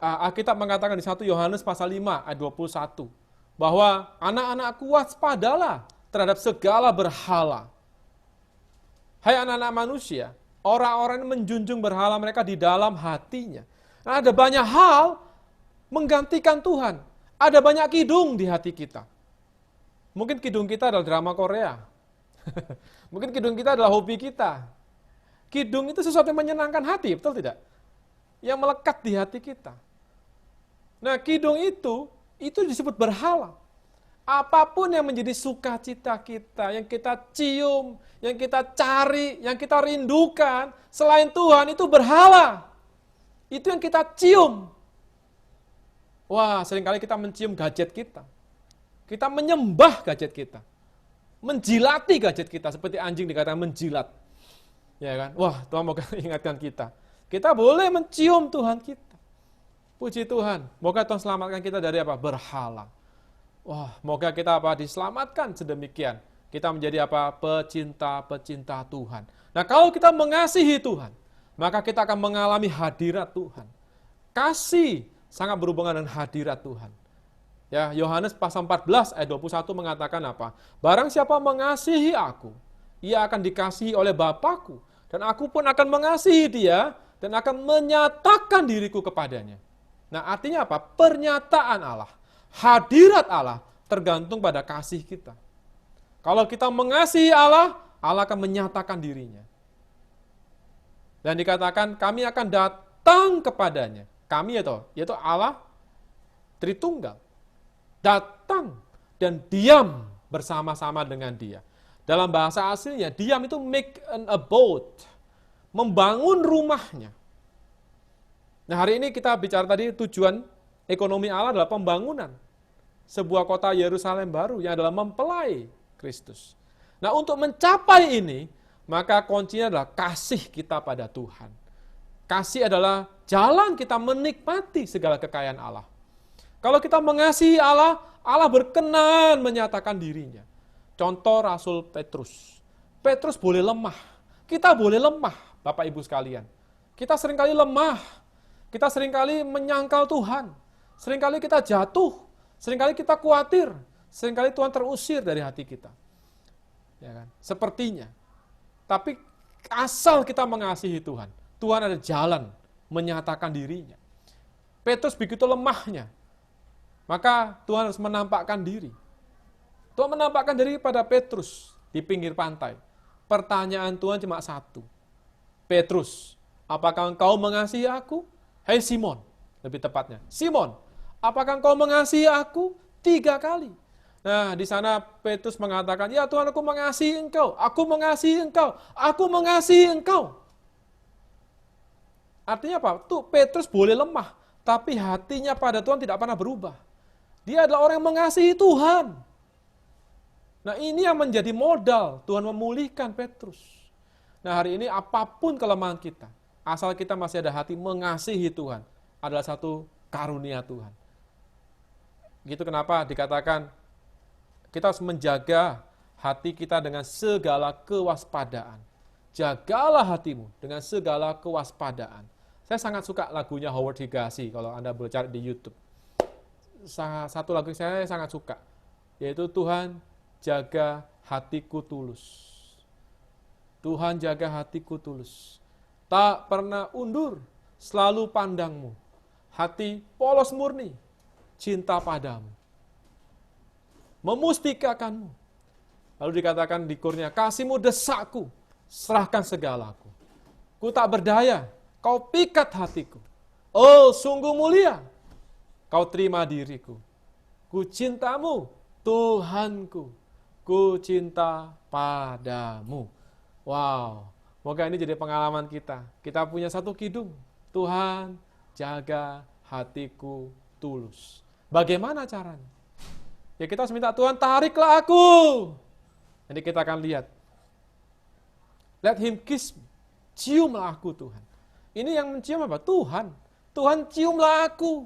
Alkitab mengatakan di 1 Yohanes pasal 5 ayat 21 bahwa anak-anakku waspadalah terhadap segala berhala. Hai anak-anak manusia, orang-orang yang menjunjung berhala mereka di dalam hatinya. Nah, ada banyak hal menggantikan Tuhan. Ada banyak kidung di hati kita. Mungkin kidung kita adalah drama Korea. Mungkin kidung kita adalah hobi kita. Kidung itu sesuatu yang menyenangkan hati, betul tidak? Yang melekat di hati kita. Nah, kidung itu disebut berhala. Apapun yang menjadi sukacita kita, yang kita cium, yang kita cari, yang kita rindukan, selain Tuhan itu berhala. Itu yang kita cium. Wah, seringkali kita mencium gadget kita. Kita menyembah gadget kita. menjilati gadget kita, seperti anjing dikatakan menjilat. Ya kan? Wah, Tuhan mau ingatkan kita. Kita boleh mencium Tuhan kita. Puji Tuhan. Moga Tuhan selamatkan kita dari apa? Berhala. Wah, moga kita apa? Diselamatkan sedemikian. Kita menjadi apa? Pecinta-pecinta Tuhan. Nah, kalau kita mengasihi Tuhan, maka kita akan mengalami hadirat Tuhan. Kasih sangat berhubungan dengan hadirat Tuhan. Ya, Yohanes pasal 14 ayat 21 mengatakan apa? Barang siapa mengasihi aku, ia akan dikasihi oleh Bapakku, dan aku pun akan mengasihi dia dan akan menyatakan diriku kepadanya. Nah, artinya apa? Pernyataan Allah, hadirat Allah tergantung pada kasih kita. Kalau kita mengasihi Allah, Allah akan menyatakan dirinya. Dan dikatakan kami akan datang kepadanya. Kami yaitu Allah Tritunggal. Datang dan diam bersama-sama dengan dia. Dalam bahasa aslinya, diam itu make an abode. Membangun rumahnya. Nah, hari ini kita bicara tadi tujuan ekonomi Allah adalah pembangunan sebuah kota Yerusalem baru yang adalah mempelai Kristus. Nah, untuk mencapai ini, maka kuncinya adalah kasih kita pada Tuhan. Kasih adalah jalan kita menikmati segala kekayaan Allah. Kalau kita mengasihi Allah, Allah berkenan menyatakan dirinya. Contoh Rasul Petrus. Petrus boleh lemah. Kita boleh lemah, Bapak Ibu sekalian. Kita seringkali lemah. Kita seringkali menyangkal Tuhan. Seringkali kita jatuh. Seringkali kita khawatir. Seringkali Tuhan terusir dari hati kita. Ya kan? Sepertinya. Tapi asal kita mengasihi Tuhan, Tuhan ada jalan menyatakan dirinya. Petrus begitu lemahnya, maka Tuhan harus menampakkan diri. Tuhan menampakkan diri pada Petrus di pinggir pantai. Pertanyaan Tuhan cuma satu. Petrus, apakah engkau mengasihi aku? Hai Simon, lebih tepatnya. Simon, apakah engkau mengasihi aku? 3 kali. Nah, di sana Petrus mengatakan, ya Tuhan, aku mengasihi engkau, aku mengasihi engkau, aku mengasihi engkau. Artinya apa? Tuh Petrus boleh lemah, tapi hatinya pada Tuhan tidak pernah berubah. Dia adalah orang yang mengasihi Tuhan. Nah, ini yang menjadi modal Tuhan memulihkan Petrus. Nah, hari ini apapun kelemahan kita, asal kita masih ada hati mengasihi Tuhan, adalah satu karunia Tuhan. Gitu kenapa dikatakan kita harus menjaga hati kita dengan segala kewaspadaan. Jagalah hatimu dengan segala kewaspadaan. Saya sangat suka lagunya Howard Higashi, kalau Anda boleh cari di YouTube. Satu lagu saya sangat suka, yaitu Tuhan jaga hatiku tulus. Tuhan jaga hatiku tulus. Tak pernah undur, selalu pandangmu. Hati polos murni, cinta padamu. Memustikakanmu. Lalu dikatakan di kurnia, kasihmu desakku, serahkan segalaku. Ku tak berdaya, kau pikat hatiku. Oh, sungguh mulia, kau terima diriku. Ku cintamu, Tuhanku. Ku cinta padamu. Wow, moga ini jadi pengalaman kita. Kita punya satu kidung. Tuhan, jaga hatiku tulus. Bagaimana caranya? Ya kita harus minta, Tuhan tariklah aku. Jadi kita akan lihat. Let him kiss me. Ciumlah aku Tuhan. Ini yang mencium apa? Tuhan. Tuhan ciumlah aku.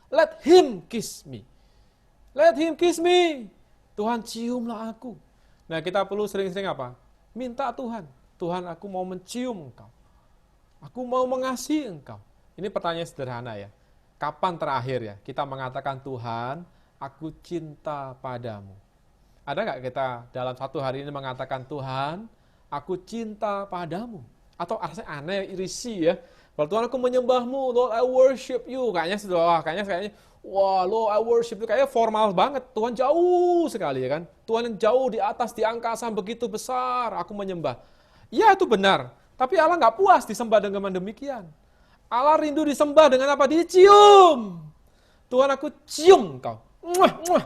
Let him kiss me. Let him kiss me. Tuhan ciumlah aku. Nah kita perlu sering-sering apa? Minta Tuhan. Tuhan, aku mau mencium engkau. Aku mau mengasihi engkau. Ini pertanyaan sederhana ya. Kapan terakhir ya kita mengatakan, Tuhan, aku cinta padamu? Ada nggak kita dalam satu hari ini mengatakan, Tuhan, aku cinta padamu? Atau rasanya aneh, risih ya. Kalau Tuhan, aku menyembahmu, Lord, I worship you. Kayaknya, wah, Lord, I worship you. Kayaknya formal banget. Tuhan jauh sekali ya kan. Tuhan yang jauh di atas, di angkasa begitu besar, aku menyembah. Ya itu benar. Tapi Allah nggak puas disembah dengan demikian. Allah rindu disembah dengan apa? Dicium. Tuhan, aku cium kau. Muah, muah.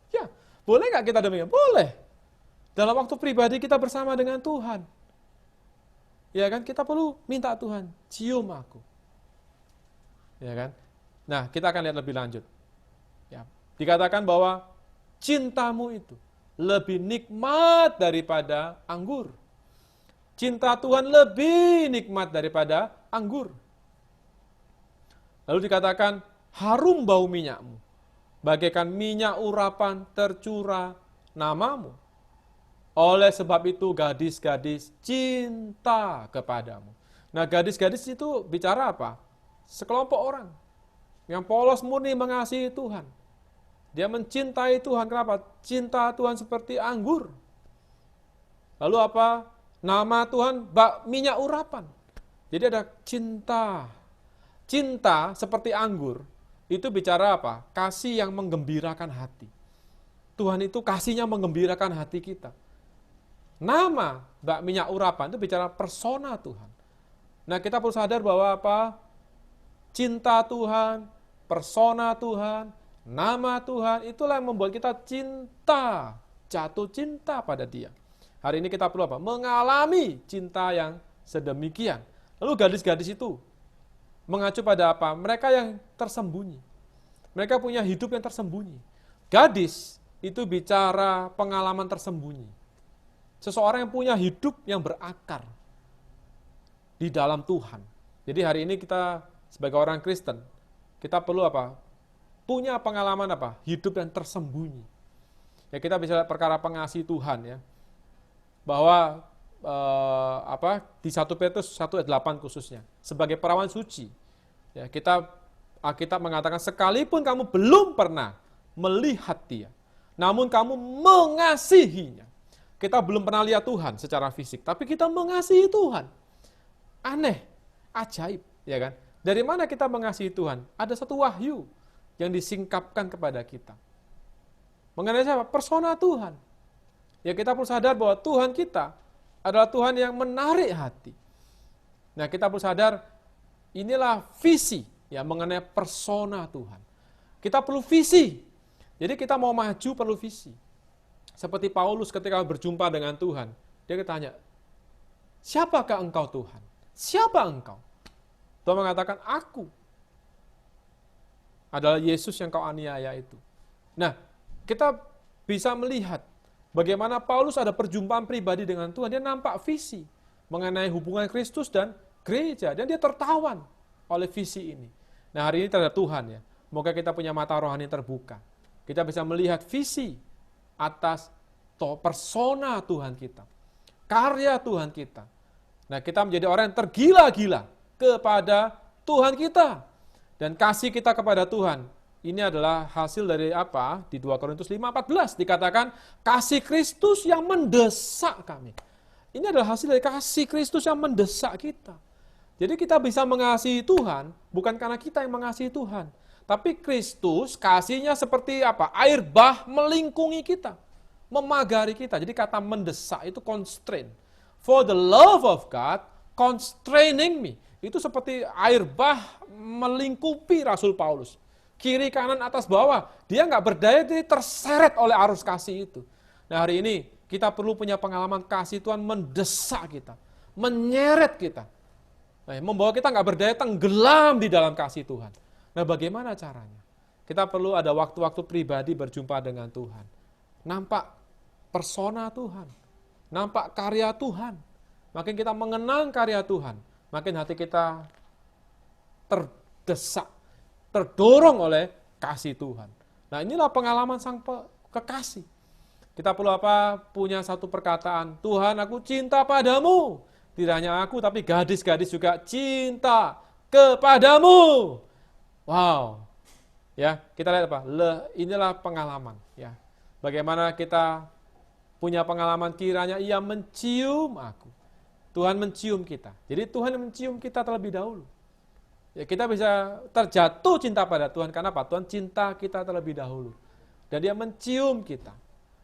Ya, boleh nggak kita demikian? Boleh. Dalam waktu pribadi kita bersama dengan Tuhan. Ya kan, kita perlu minta Tuhan, cium aku. Ya kan? Nah, kita akan lihat lebih lanjut. Ya, dikatakan bahwa cintamu itu lebih nikmat daripada anggur. Cinta Tuhan lebih nikmat daripada anggur. Lalu dikatakan, harum bau minyakmu, bagaikan minyak urapan tercurah namamu. Oleh sebab itu gadis-gadis cinta kepadamu. Nah, gadis-gadis itu bicara apa? Sekelompok orang yang polos murni mengasihi Tuhan. Dia mencintai Tuhan. Kenapa? Cinta Tuhan seperti anggur. Lalu apa? Nama Tuhan minyak urapan. Jadi ada cinta. Cinta seperti anggur. Itu bicara apa? Kasih yang menggembirakan hati. Tuhan itu kasihnya menggembirakan hati kita. Nama minyak urapan itu bicara persona Tuhan. Nah, kita perlu sadar bahwa apa? Cinta Tuhan, persona Tuhan, nama Tuhan, itulah yang membuat kita cinta, jatuh cinta pada Dia. Hari ini kita perlu apa? Mengalami cinta yang sedemikian. Lalu gadis-gadis itu mengacu pada apa? Mereka yang tersembunyi. Mereka punya hidup yang tersembunyi. Gadis itu bicara pengalaman tersembunyi. Seseorang yang punya hidup yang berakar di dalam Tuhan. Jadi hari ini kita sebagai orang Kristen, kita perlu apa? Punya pengalaman apa? Hidup yang tersembunyi. Ya, kita bisa lihat perkara pengasihi Tuhan ya. Bahwa di 1 Petrus 1 ayat 8 khususnya, sebagai perawan suci. Ya, Alkitab mengatakan sekalipun kamu belum pernah melihat Dia, namun kamu mengasihinya. Kita belum pernah lihat Tuhan secara fisik, tapi kita mengasihi Tuhan. Aneh, ajaib, ya kan? Dari mana kita mengasihi Tuhan? Ada satu wahyu yang disingkapkan kepada kita. Mengenai siapa? Persona Tuhan. Ya, kita perlu sadar bahwa Tuhan kita adalah Tuhan yang menarik hati. Nah, kita perlu sadar inilah visi ya mengenai persona Tuhan. Kita perlu visi. Jadi kita mau maju perlu visi. Seperti Paulus ketika berjumpa dengan Tuhan, dia bertanya, siapakah engkau Tuhan? Siapa engkau? Tuhan mengatakan, aku adalah Yesus yang kau aniaya itu. Nah, kita bisa melihat bagaimana Paulus ada perjumpaan pribadi dengan Tuhan. Dia nampak visi mengenai hubungan Kristus dan gereja. Dan dia tertawan oleh visi ini. Nah, hari ini terhadap Tuhan ya. Semoga kita punya mata rohani terbuka. Kita bisa melihat visi atas persona Tuhan kita. Karya Tuhan kita. Nah, kita menjadi orang yang tergila-gila kepada Tuhan kita. Dan kasih kita kepada Tuhan. Ini adalah hasil dari apa? Di 2 Korintus 5:14 dikatakan kasih Kristus yang mendesak kami. Ini adalah hasil dari kasih Kristus yang mendesak kita. Jadi kita bisa mengasihi Tuhan bukan karena kita yang mengasihi Tuhan, tapi Kristus kasihnya seperti apa? Air bah melingkungi kita, memagari kita. Jadi kata mendesak itu constraint. For the love of God constraining me. Itu seperti air bah melingkupi Rasul Paulus. Kiri, kanan, atas, bawah. Dia nggak berdaya, dia terseret oleh arus kasih itu. Nah, hari ini kita perlu punya pengalaman kasih Tuhan mendesak kita. Menyeret kita. Nah, membawa kita nggak berdaya, tenggelam di dalam kasih Tuhan. Nah, bagaimana caranya? Kita perlu ada waktu-waktu pribadi berjumpa dengan Tuhan. Nampak persona Tuhan. Nampak karya Tuhan. Makin kita mengenang karya Tuhan, makin hati kita terdesak, terdorong oleh kasih Tuhan. Nah, inilah pengalaman sang kekasih. Kita perlu apa? Punya satu perkataan, Tuhan aku cinta padamu. Tidak hanya aku, tapi gadis-gadis juga cinta kepadamu. Wow. Ya, kita lihat apa? Inilah pengalaman. Ya, bagaimana kita punya pengalaman kiranya ia mencium aku. Tuhan mencium kita. Jadi Tuhan mencium kita terlebih dahulu. Ya, kita bisa terjatuh cinta pada Tuhan karena apa? Tuhan cinta kita terlebih dahulu. Dan dia mencium kita.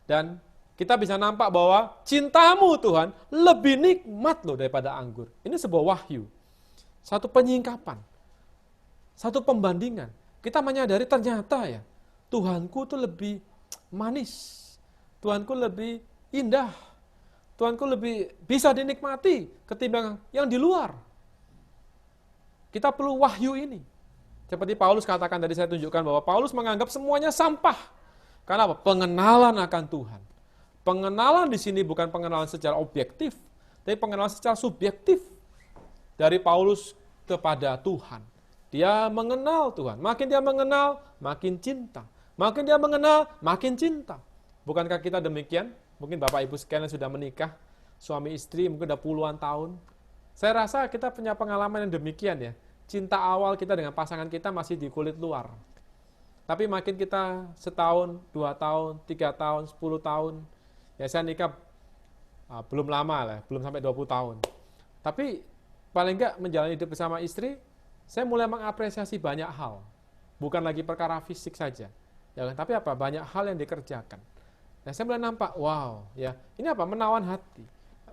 Dan kita bisa nampak bahwa cintamu Tuhan lebih nikmat loh daripada anggur. Ini sebuah wahyu. Satu penyingkapan. Satu pembandingan. Kita menyadari ternyata ya, Tuhanku itu lebih manis. Tuhanku lebih indah. Tuhanku lebih bisa dinikmati ketimbang yang di luar. Kita perlu wahyu ini. Seperti Paulus katakan tadi, saya tunjukkan bahwa Paulus menganggap semuanya sampah. Karena apa? Pengenalan akan Tuhan. Pengenalan di sini bukan pengenalan secara objektif, tapi pengenalan secara subjektif dari Paulus kepada Tuhan. Dia mengenal Tuhan. Makin dia mengenal, makin cinta. Makin dia mengenal, makin cinta. Bukankah kita demikian? Mungkin Bapak Ibu sekalian sudah menikah, suami istri mungkin sudah puluhan tahun. Saya rasa kita punya pengalaman yang demikian ya. Cinta awal kita dengan pasangan kita masih di kulit luar. Tapi makin kita setahun, 2 tahun, 3 tahun, 10 tahun, ya saya nikah belum lama lah, belum sampai 20 tahun. Tapi paling enggak menjalani hidup bersama istri, saya mulai mengapresiasi banyak hal. Bukan lagi perkara fisik saja. Ya, tapi apa? Banyak hal yang dikerjakan. Nah, saya mulai nampak, wow, ya ini apa? Menawan hati.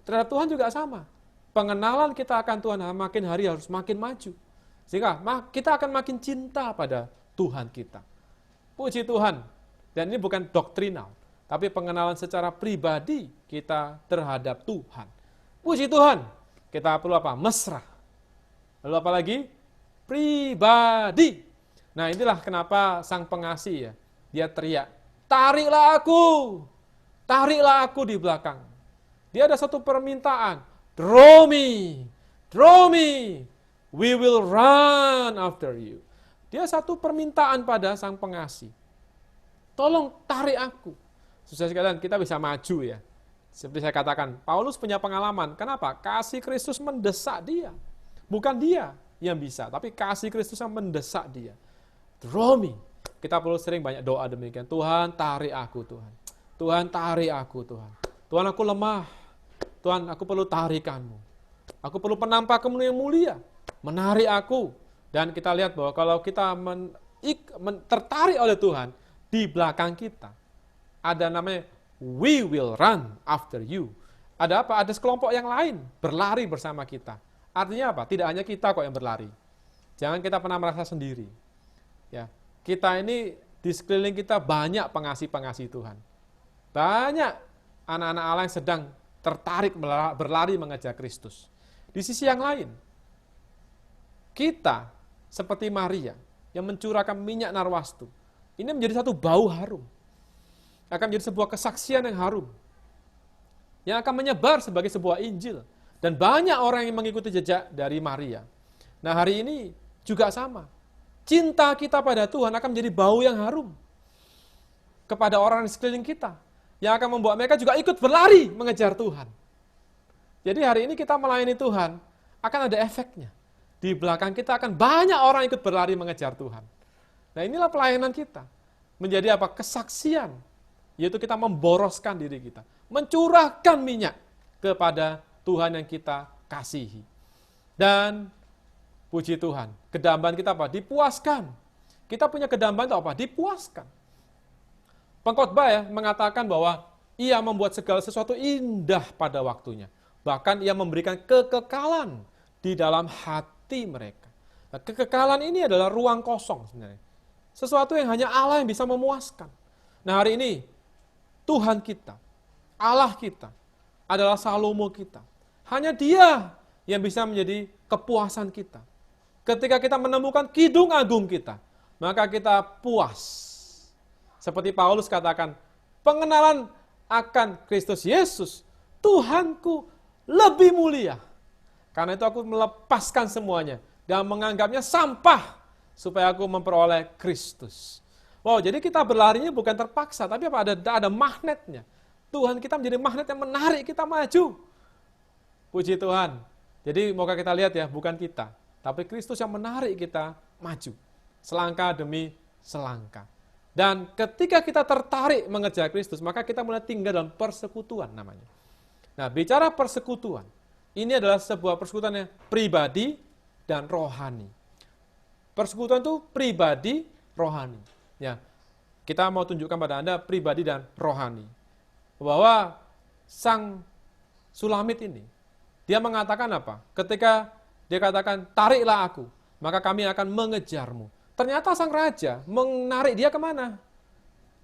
Terhadap Tuhan juga sama. Pengenalan kita akan Tuhan makin hari harus makin maju. Sehingga kita akan makin cinta pada Tuhan kita. Puji Tuhan. Dan ini bukan doktrinal, tapi pengenalan secara pribadi kita terhadap Tuhan. Puji Tuhan. Kita perlu apa? Mesra. Lalu apa lagi? Pribadi. Nah, inilah kenapa sang pengasih ya, dia teriak, "Tariklah aku! Tariklah aku di belakang." Dia ada satu permintaan, "Draw me! Draw me! We will run after you." Dia satu permintaan pada sang pengasih. Tolong tarik aku. Saudara sekalian, kita bisa maju ya. Seperti saya katakan, Paulus punya pengalaman. Kenapa? Kasih Kristus mendesak dia. Bukan dia yang bisa, tapi kasih Kristus yang mendesak dia. Draw me. Kita perlu sering banyak doa demikian. Tuhan, tarik aku Tuhan. Tuhan, tarik aku Tuhan. Tuhan, aku lemah. Tuhan, aku perlu tarikanmu. Aku perlu penampakanmu yang mulia. Menarik aku. Dan kita lihat bahwa kalau kita tertarik oleh Tuhan, di belakang kita, ada namanya, we will run after you. Ada apa? Ada sekelompok yang lain berlari bersama kita. Artinya apa? Tidak hanya kita kok yang berlari. Jangan kita pernah merasa sendiri. Ya, kita ini di sekeliling kita banyak pengasih-pengasih Tuhan. Banyak anak-anak Allah yang sedang tertarik berlari mengejar Kristus. Di sisi yang lain, kita seperti Maria yang mencurahkan minyak narwastu. Ini menjadi satu bau harum. Akan menjadi sebuah kesaksian yang harum. Yang akan menyebar sebagai sebuah Injil. Dan banyak orang yang mengikuti jejak dari Maria. Nah, hari ini juga sama. Cinta kita pada Tuhan akan menjadi bau yang harum kepada orang di sekeliling kita. Yang akan membuat mereka juga ikut berlari mengejar Tuhan. Jadi hari ini kita melayani Tuhan, akan ada efeknya. Di belakang kita akan banyak orang ikut berlari mengejar Tuhan. Nah, inilah pelayanan kita. Menjadi apa? Kesaksian. Yaitu kita memboroskan diri kita. Mencurahkan minyak kepada Tuhan yang kita kasihi. Dan puji Tuhan, kedambaan kita apa? Dipuaskan. Kita punya kedambaan itu apa? Dipuaskan. Pengkhotbah ya mengatakan bahwa ia membuat segala sesuatu indah pada waktunya. Bahkan ia memberikan kekekalan di dalam hati mereka. Nah, kekekalan ini adalah ruang kosong sebenarnya. Sesuatu yang hanya Allah yang bisa memuaskan. Nah, hari ini Tuhan kita, Allah kita adalah Salomo kita. Hanya Dia yang bisa menjadi kepuasan kita. Ketika kita menemukan kidung agung kita, maka kita puas. Seperti Paulus katakan, pengenalan akan Kristus Yesus, Tuhanku lebih mulia. Karena itu aku melepaskan semuanya dan menganggapnya sampah supaya aku memperoleh Kristus. Wow, jadi kita berlarinya bukan terpaksa, tapi apa? Ada magnetnya. Tuhan kita menjadi magnet yang menarik kita maju. Puji Tuhan. Jadi moga kita lihat ya, bukan kita, tapi Kristus yang menarik kita maju. Selangkah demi selangkah. Dan ketika kita tertarik mengejar Kristus, maka kita mulai tinggal dalam persekutuan namanya. Nah, bicara persekutuan, ini adalah sebuah persekutuan yang pribadi dan rohani. Persekutuan itu pribadi, rohani. Ya, kita mau tunjukkan pada Anda pribadi dan rohani. Bahwa sang Sulamit ini, dia mengatakan apa? Ketika dia katakan, tariklah aku, maka kami akan mengejarmu. Ternyata sang raja menarik dia kemana?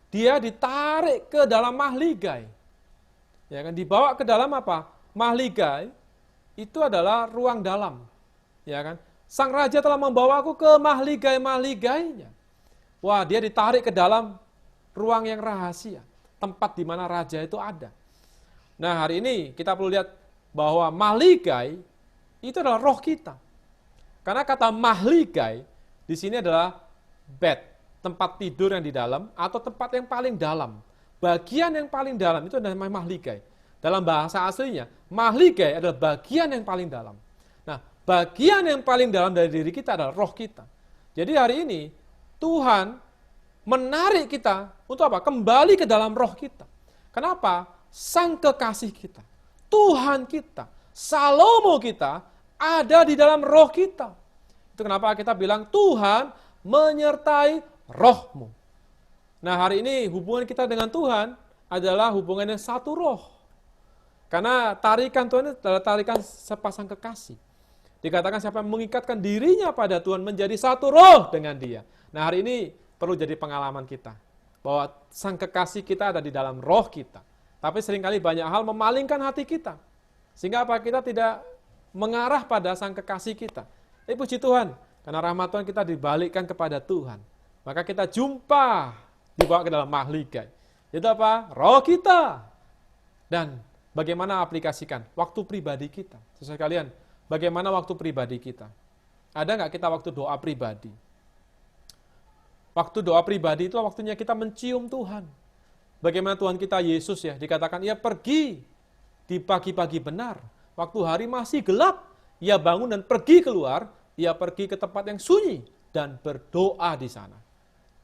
Dia ditarik ke dalam mahligai. Ya kan, dibawa ke dalam apa? Mahligai itu adalah ruang dalam. Ya kan? Sang raja telah membawa aku ke mahligai-mahligainya. Wah, dia ditarik ke dalam ruang yang rahasia. tempat di mana raja itu ada. Nah, hari ini kita perlu lihat bahwa mahligai itu adalah roh kita. Karena kata mahligai di sini adalah bed, tempat tidur yang di dalam atau tempat yang paling dalam. Bagian yang paling dalam itu adalah mahligai. Dalam bahasa aslinya, mahligai adalah bagian yang paling dalam. Nah, bagian yang paling dalam dari diri kita adalah roh kita. Jadi hari ini Tuhan menarik kita untuk apa? Kembali ke dalam roh kita. Kenapa? Sang kekasih kita, Tuhan kita, Salomo kita ada di dalam roh kita. Itu kenapa kita bilang Tuhan menyertai rohmu. Nah, hari ini hubungan kita dengan Tuhan adalah hubungan yang satu roh. Karena tarikan Tuhan adalah tarikan sepasang kekasih. Dikatakan siapa yang mengikatkan dirinya pada Tuhan menjadi satu roh dengan Dia. Nah, hari ini perlu jadi pengalaman kita bahwa sang kekasih kita ada di dalam roh kita. Tapi seringkali banyak hal memalingkan hati kita. Sehingga apa? Kita tidak mengarah pada sang kekasih kita. Puji Tuhan, karena rahmat Tuhan kita dibalikkan kepada Tuhan. Maka kita jumpa dibawa ke dalam mahligai. Itu apa? Roh kita. Dan bagaimana aplikasikan? Waktu pribadi kita. Sesuai kalian, bagaimana waktu pribadi kita? Ada nggak kita waktu doa pribadi? Waktu doa pribadi itu waktunya kita mencium Tuhan. Bagaimana Tuhan kita Yesus ya, dikatakan ia pergi di pagi-pagi benar. Waktu hari masih gelap, ia bangun dan pergi keluar, ia pergi ke tempat yang sunyi dan berdoa di sana.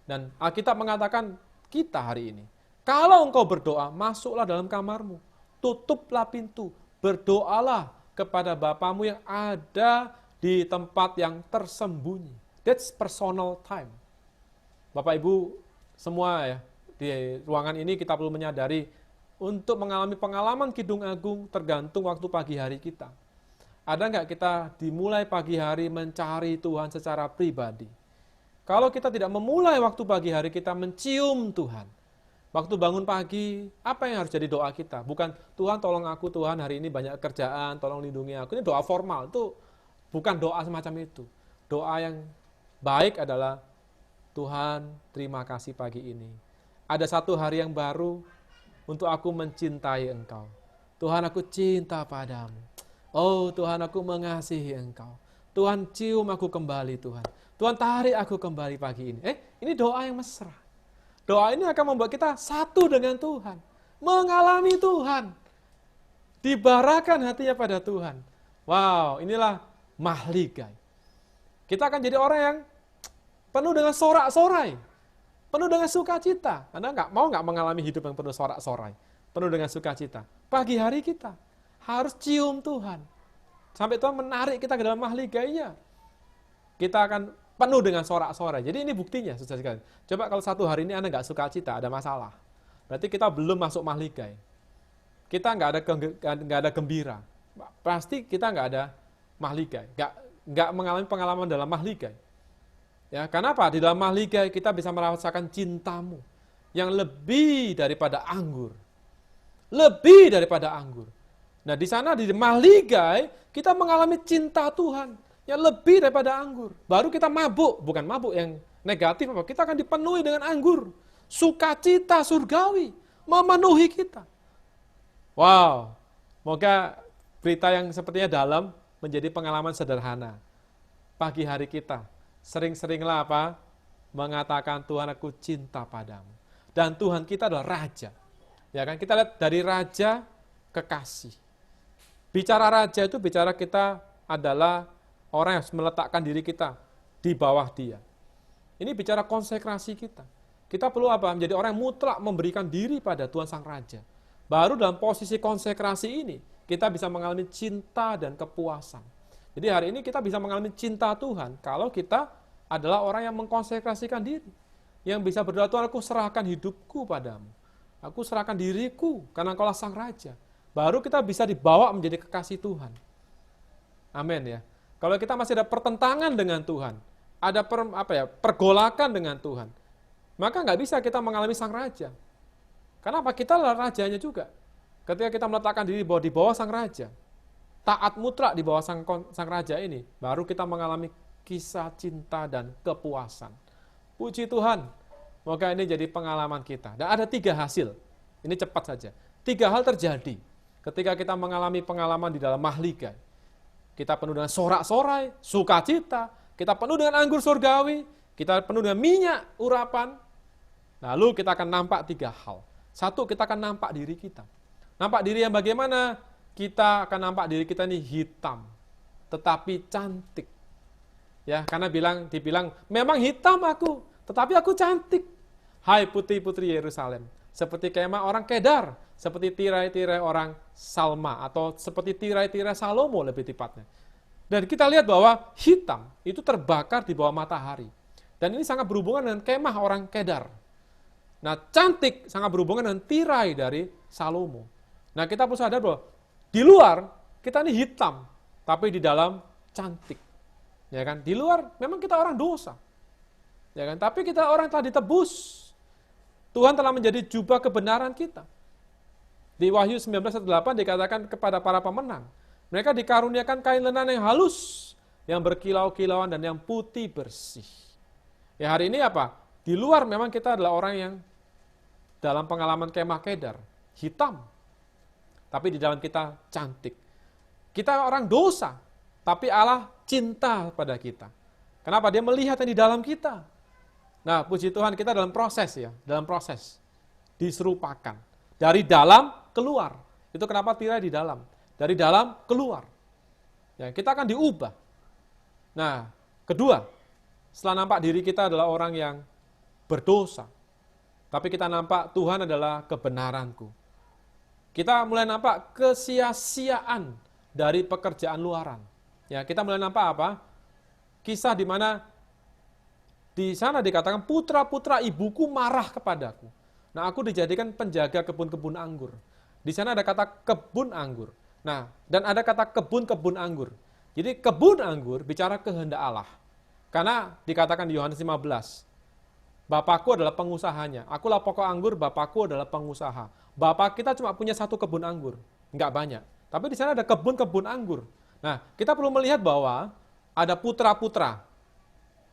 Dan Alkitab mengatakan kita hari ini, kalau engkau berdoa, masuklah dalam kamarmu, tutuplah pintu, berdoalah kepada Bapamu yang ada di tempat yang tersembunyi. That's personal time. Bapak Ibu semua ya, di ruangan ini kita perlu menyadari untuk mengalami pengalaman Kidung Agung tergantung waktu pagi hari kita. Ada nggak kita dimulai pagi hari mencari Tuhan secara pribadi? Kalau kita tidak memulai waktu pagi hari kita mencium Tuhan, waktu bangun pagi, apa yang harus jadi doa kita? Bukan, Tuhan tolong aku, Tuhan hari ini banyak kerjaan, tolong lindungi aku. Ini doa formal, itu bukan doa semacam itu. Doa yang baik adalah, Tuhan terima kasih pagi ini. Ada satu hari yang baru untuk aku mencintai Engkau. Tuhan, aku cinta padamu. Oh Tuhan, aku mengasihi Engkau. Tuhan, cium aku kembali Tuhan. Tuhan, tarik aku kembali pagi ini. Ini doa yang mesra. Doa ini akan membuat kita satu dengan Tuhan. Mengalami Tuhan. Dibarakan hatinya pada Tuhan. Wow, inilah mahligai. Kita akan jadi orang yang penuh dengan sorak-sorai. Penuh dengan sukacita. Anda mau nggak mengalami hidup yang penuh sorak-sorai? Penuh dengan sukacita. Pagi hari kita harus cium Tuhan. Sampai Tuhan menarik kita ke dalam mahligainya. Kita akan penuh dengan sorak-sorai. Jadi ini buktinya, saudara sekalian. Coba kalau satu hari ini Anda nggak sukacita, ada masalah. Berarti kita belum masuk mahligai. Kita nggak ada gembira. Pasti kita nggak ada mahligai. Nggak mengalami pengalaman dalam mahligai. Ya, kenapa? Di dalam mahligai kita bisa merasakan cintamu yang lebih daripada anggur. Lebih daripada anggur. Nah, di sana di mahligai kita mengalami cinta Tuhan yang lebih daripada anggur. Baru kita mabuk, bukan mabuk yang negatif apa? Kita akan dipenuhi dengan anggur. Sukacita surgawi memenuhi kita. Wow. Moga berita yang sepertinya dalam menjadi pengalaman sederhana. Pagi hari kita sering-seringlah apa? Mengatakan Tuhan, aku cinta padamu. Dan Tuhan kita adalah raja. Ya kan? Kita lihat dari raja ke kasih. Bicara raja itu bicara kita adalah orang yang harus meletakkan diri kita di bawah Dia. Ini bicara konsekrasi kita. Kita perlu apa? Menjadi orang yang mutlak memberikan diri pada Tuhan Sang Raja. Baru dalam posisi konsekrasi ini kita bisa mengalami cinta dan kepuasan. Jadi hari ini kita bisa mengalami cinta Tuhan kalau kita adalah orang yang mengkonsekrasikan diri. Yang bisa berdoa, Tuhan, aku serahkan hidupku padamu. Aku serahkan diriku karena Engkaulah Sang Raja. Baru kita bisa dibawa menjadi kekasih Tuhan. Amin ya. Kalau kita masih ada pertentangan dengan Tuhan, ada pergolakan dengan Tuhan, maka nggak bisa kita mengalami Sang Raja. Kenapa? Kita adalah rajanya juga. Ketika kita meletakkan diri di bawah Sang Raja, taat mutlak di bawah sang Raja ini, baru kita mengalami kisah cinta dan kepuasan. Puji Tuhan, moga ini jadi pengalaman kita. Dan ada 3 hasil Ini cepat saja. 3 hal terjadi ketika kita mengalami pengalaman di dalam mahligai. Kita penuh dengan sorak-sorai, sukacita, kita penuh dengan anggur surgawi, kita penuh dengan minyak urapan. Lalu kita akan nampak 3 hal. 1, kita akan nampak diri kita. Nampak diri yang bagaimana? Kita akan nampak diri kita ini hitam, tetapi cantik. Ya, karena dibilang, memang hitam aku, tetapi aku cantik. Hai putri-putri Yerusalem, seperti kemah orang Kedar, seperti tirai-tirai orang Salma, atau seperti tirai-tirai Salomo lebih tepatnya. Dan kita lihat bahwa hitam itu terbakar di bawah matahari. Dan ini sangat berhubungan dengan kemah orang Kedar. Nah, cantik sangat berhubungan dengan tirai dari Salomo. Nah, kita perlu sadar bahwa di luar kita ini hitam, tapi di dalam cantik. Ya kan? Di luar memang kita orang dosa. Ya kan? Tapi kita orang telah ditebus. Tuhan telah menjadi jubah kebenaran kita. Di Wahyu 19:8 dikatakan kepada para pemenang, mereka dikaruniakan kain lenan yang halus, yang berkilau-kilauan dan yang putih bersih. Ya, hari ini apa? Di luar memang kita adalah orang yang dalam pengalaman kemah Kedar, hitam. Tapi di dalam kita cantik. Kita orang dosa, tapi Allah cinta pada kita. Kenapa? Dia melihat yang di dalam kita. Nah, puji Tuhan, kita dalam proses ya, dalam proses. Diserupakan. Dari dalam keluar. Itu kenapa tirai di dalam. Dari dalam keluar. Ya, kita akan diubah. Nah, kedua, setelah nampak diri kita adalah orang yang berdosa. Tapi kita nampak Tuhan adalah kebenaranku. Kita mulai nampak kesia-siaan dari pekerjaan luaran. Ya, kita mulai nampak apa? Kisah di mana di sana dikatakan putra-putra ibuku marah kepadaku. Nah, aku dijadikan penjaga kebun-kebun anggur. Di sana ada kata kebun anggur. Nah, dan ada kata kebun-kebun anggur. Jadi kebun anggur bicara kehendak Allah. Karena dikatakan di Yohanes 15, Bapakku adalah pengusahanya. Akulah pokok anggur, Bapakku adalah pengusaha. Bapak kita cuma punya 1 kebun anggur, enggak banyak. Tapi di sana ada kebun-kebun anggur. Nah, kita perlu melihat bahwa ada putra-putra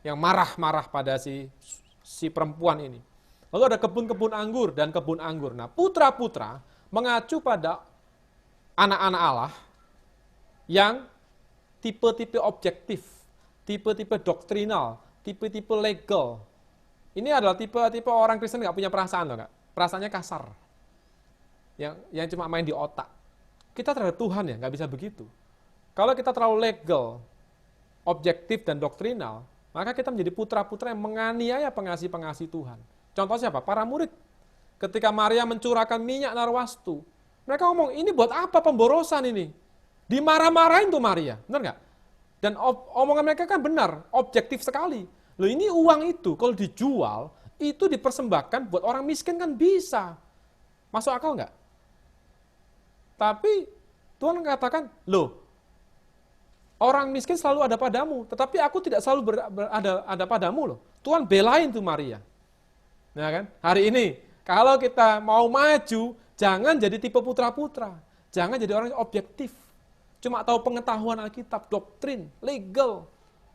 yang marah-marah pada si perempuan ini. Lalu ada kebun-kebun anggur dan kebun anggur. Nah, putra-putra mengacu pada anak-anak Allah yang tipe-tipe objektif, tipe-tipe doktrinal, tipe-tipe legal. Ini adalah tipe-tipe orang Kristen nggak punya perasaan loh, Kak. Perasaannya kasar. Yang cuma main di otak. Kita terhadap Tuhan ya, nggak bisa begitu. Kalau kita terlalu legal, objektif dan doktrinal, maka kita menjadi putra-putra yang menganiaya pengasih-pengasih Tuhan. Contoh siapa? Para murid. Ketika Maria mencurahkan minyak narwastu, mereka ngomong, ini buat apa pemborosan ini? Dimarah-marahin tuh Maria, benar nggak? Dan omongan mereka kan benar, objektif sekali. Loh, ini uang itu kalau dijual, itu dipersembahkan buat orang miskin kan bisa. Masuk akal nggak? Tapi Tuhan katakan, loh, orang miskin selalu ada padamu, tetapi aku tidak selalu ada padamu loh. Tuhan belain tuh Maria. Nah kan, hari ini kalau kita mau maju, jangan jadi tipe putra-putra, jangan jadi orang yang objektif, cuma tahu pengetahuan Alkitab, doktrin, legal,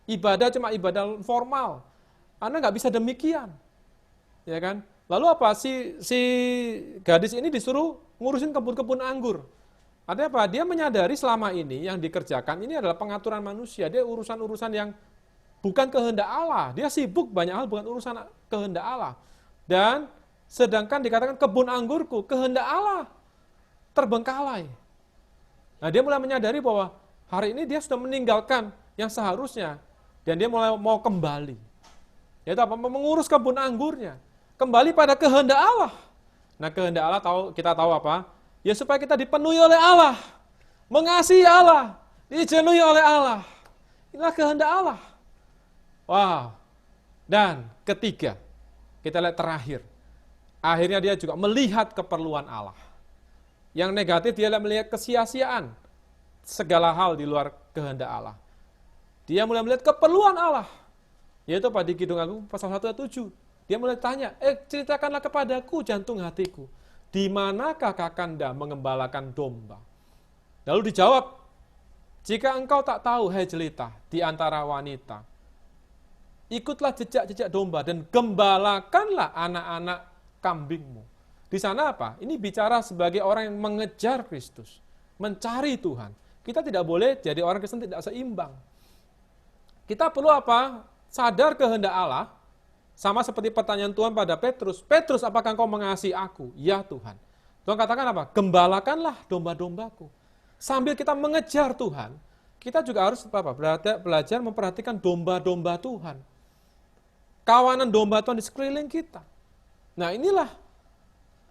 ibadah cuma ibadah formal. Anda nggak bisa demikian, ya kan? Lalu apa? Si gadis ini disuruh ngurusin kebun-kebun anggur. Artinya apa? Dia menyadari selama ini yang dikerjakan ini adalah pengaturan manusia. Dia urusan-urusan yang bukan kehendak Allah. Dia sibuk banyak hal bukan urusan kehendak Allah. Dan sedangkan dikatakan kebun anggurku, kehendak Allah terbengkalai. Nah, dia mulai menyadari bahwa hari ini dia sudah meninggalkan yang seharusnya. Dan dia mulai mau kembali. Yaitu apa? Mengurus kebun anggurnya. Kembali pada kehendak Allah. Nah, kehendak Allah kita tahu apa? Ya supaya kita dipenuhi oleh Allah. Mengasihi Allah. Dijenuhi oleh Allah. Inilah kehendak Allah. Wow. Dan ketiga, kita lihat terakhir. Akhirnya dia juga melihat keperluan Allah. Yang negatif dia melihat kesia-siaan. Segala hal di luar kehendak Allah. Dia mulai melihat keperluan Allah. Yaitu pada Kidung Agung pasal 1 ayat 7. Dia mulai tanya, ceritakanlah kepadaku jantung hatiku. Di manakah Kakanda mengembalakan domba? Lalu dijawab, jika engkau tak tahu, hai jelita, di antara wanita, ikutlah jejak-jejak domba dan gembalakanlah anak-anak kambingmu. Di sana apa? Ini bicara sebagai orang yang mengejar Kristus, mencari Tuhan. Kita tidak boleh jadi orang Kristen tidak seimbang. Kita perlu apa? Sadar kehendak Allah, sama seperti pertanyaan Tuhan pada Petrus. Petrus, apakah engkau mengasihi aku? Ya Tuhan. Tuhan katakan apa? Gembalakanlah domba-dombaku. Sambil kita mengejar Tuhan, kita juga harus apa? Belajar memperhatikan domba-domba Tuhan. Kawanan domba Tuhan di sekeliling kita. Nah inilah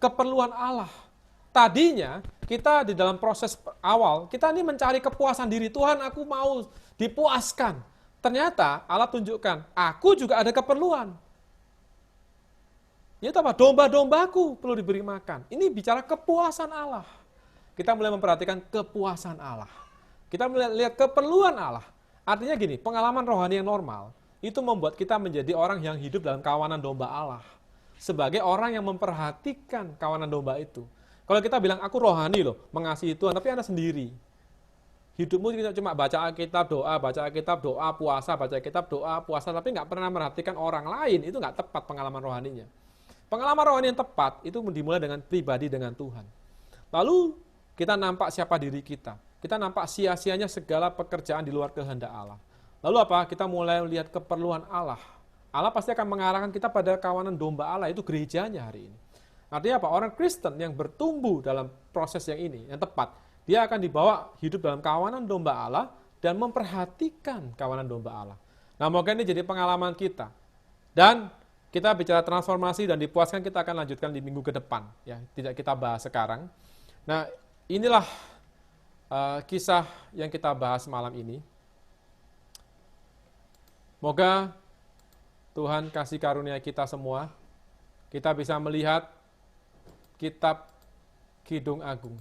keperluan Allah. Tadinya kita di dalam proses awal, kita ini mencari kepuasan diri. Tuhan, aku mau dipuaskan. Ternyata Allah tunjukkan, aku juga ada keperluan. Itu apa? Domba-dombaku perlu diberi makan. Ini bicara kepuasan Allah. Kita mulai memperhatikan kepuasan Allah. Kita mulai lihat keperluan Allah. Artinya gini, pengalaman rohani yang normal, itu membuat kita menjadi orang yang hidup dalam kawanan domba Allah. Sebagai orang yang memperhatikan kawanan domba itu. Kalau kita bilang, aku rohani loh, mengasihi Tuhan, tapi Anda sendiri. Hidupmu tidak cuma baca Alkitab, doa, puasa, baca Alkitab, doa, puasa, tapi nggak pernah merhatikan orang lain, itu nggak tepat pengalaman rohaninya. Pengalaman rohani yang tepat, itu dimulai dengan pribadi dengan Tuhan. Lalu, kita nampak siapa diri kita. Kita nampak sia-sianya segala pekerjaan di luar kehendak Allah. Lalu apa? Kita mulai melihat keperluan Allah. Allah pasti akan mengarahkan kita pada kawanan domba Allah, itu gerejanya hari ini. Artinya apa? Orang Kristen yang bertumbuh dalam proses yang ini, yang tepat, dia akan dibawa hidup dalam kawanan domba Allah dan memperhatikan kawanan domba Allah. Nah, moga ini jadi pengalaman kita. Dan kita bicara transformasi dan dipuaskan, kita akan lanjutkan di minggu ke depan. Ya, tidak kita bahas sekarang. Nah, inilah kisah yang kita bahas malam ini. Moga Tuhan kasih karunia kita semua, kita bisa melihat kitab Kidung Agung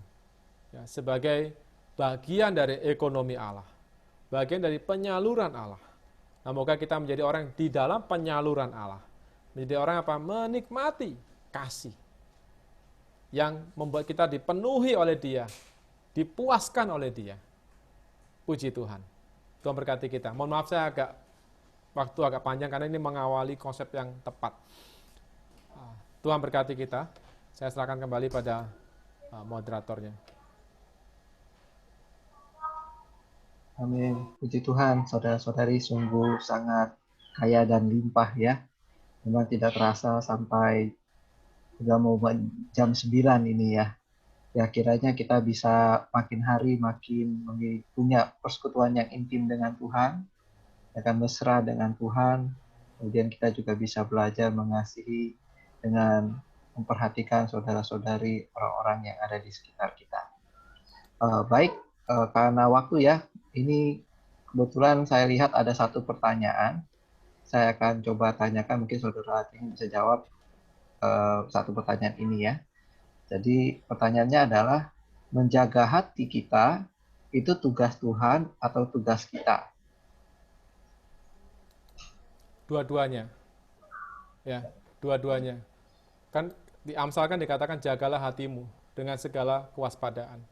ya, sebagai bagian dari ekonomi Allah, bagian dari penyaluran Allah. Nah, moga kita menjadi orang di dalam penyaluran Allah, menjadi orang apa? Menikmati kasih yang membuat kita dipenuhi oleh Dia, dipuaskan oleh Dia. Puji Tuhan. Tuhan berkati kita. Mohon maaf saya waktu agak panjang karena ini mengawali konsep yang tepat. Tuhan berkati kita. Saya serahkan kembali pada moderatornya. Amin. Puji Tuhan, saudara-saudari sungguh sangat kaya dan limpah ya. Memang tidak terasa sampai sudah mau jam 9 ini ya. Ya kiranya kita bisa makin hari makin punya persekutuan yang intim dengan Tuhan, akan mesra dengan Tuhan, kemudian kita juga bisa belajar mengasihi dengan memperhatikan saudara-saudari orang-orang yang ada di sekitar kita. Baik, karena waktu ya, ini kebetulan saya lihat ada satu pertanyaan, saya akan coba tanyakan, mungkin saudara ini bisa jawab satu pertanyaan ini ya. Jadi pertanyaannya adalah, menjaga hati kita itu tugas Tuhan atau tugas kita? Dua-duanya. Ya, dua-duanya. Kan di Amsal kan dikatakan jagalah hatimu dengan segala kewaspadaan.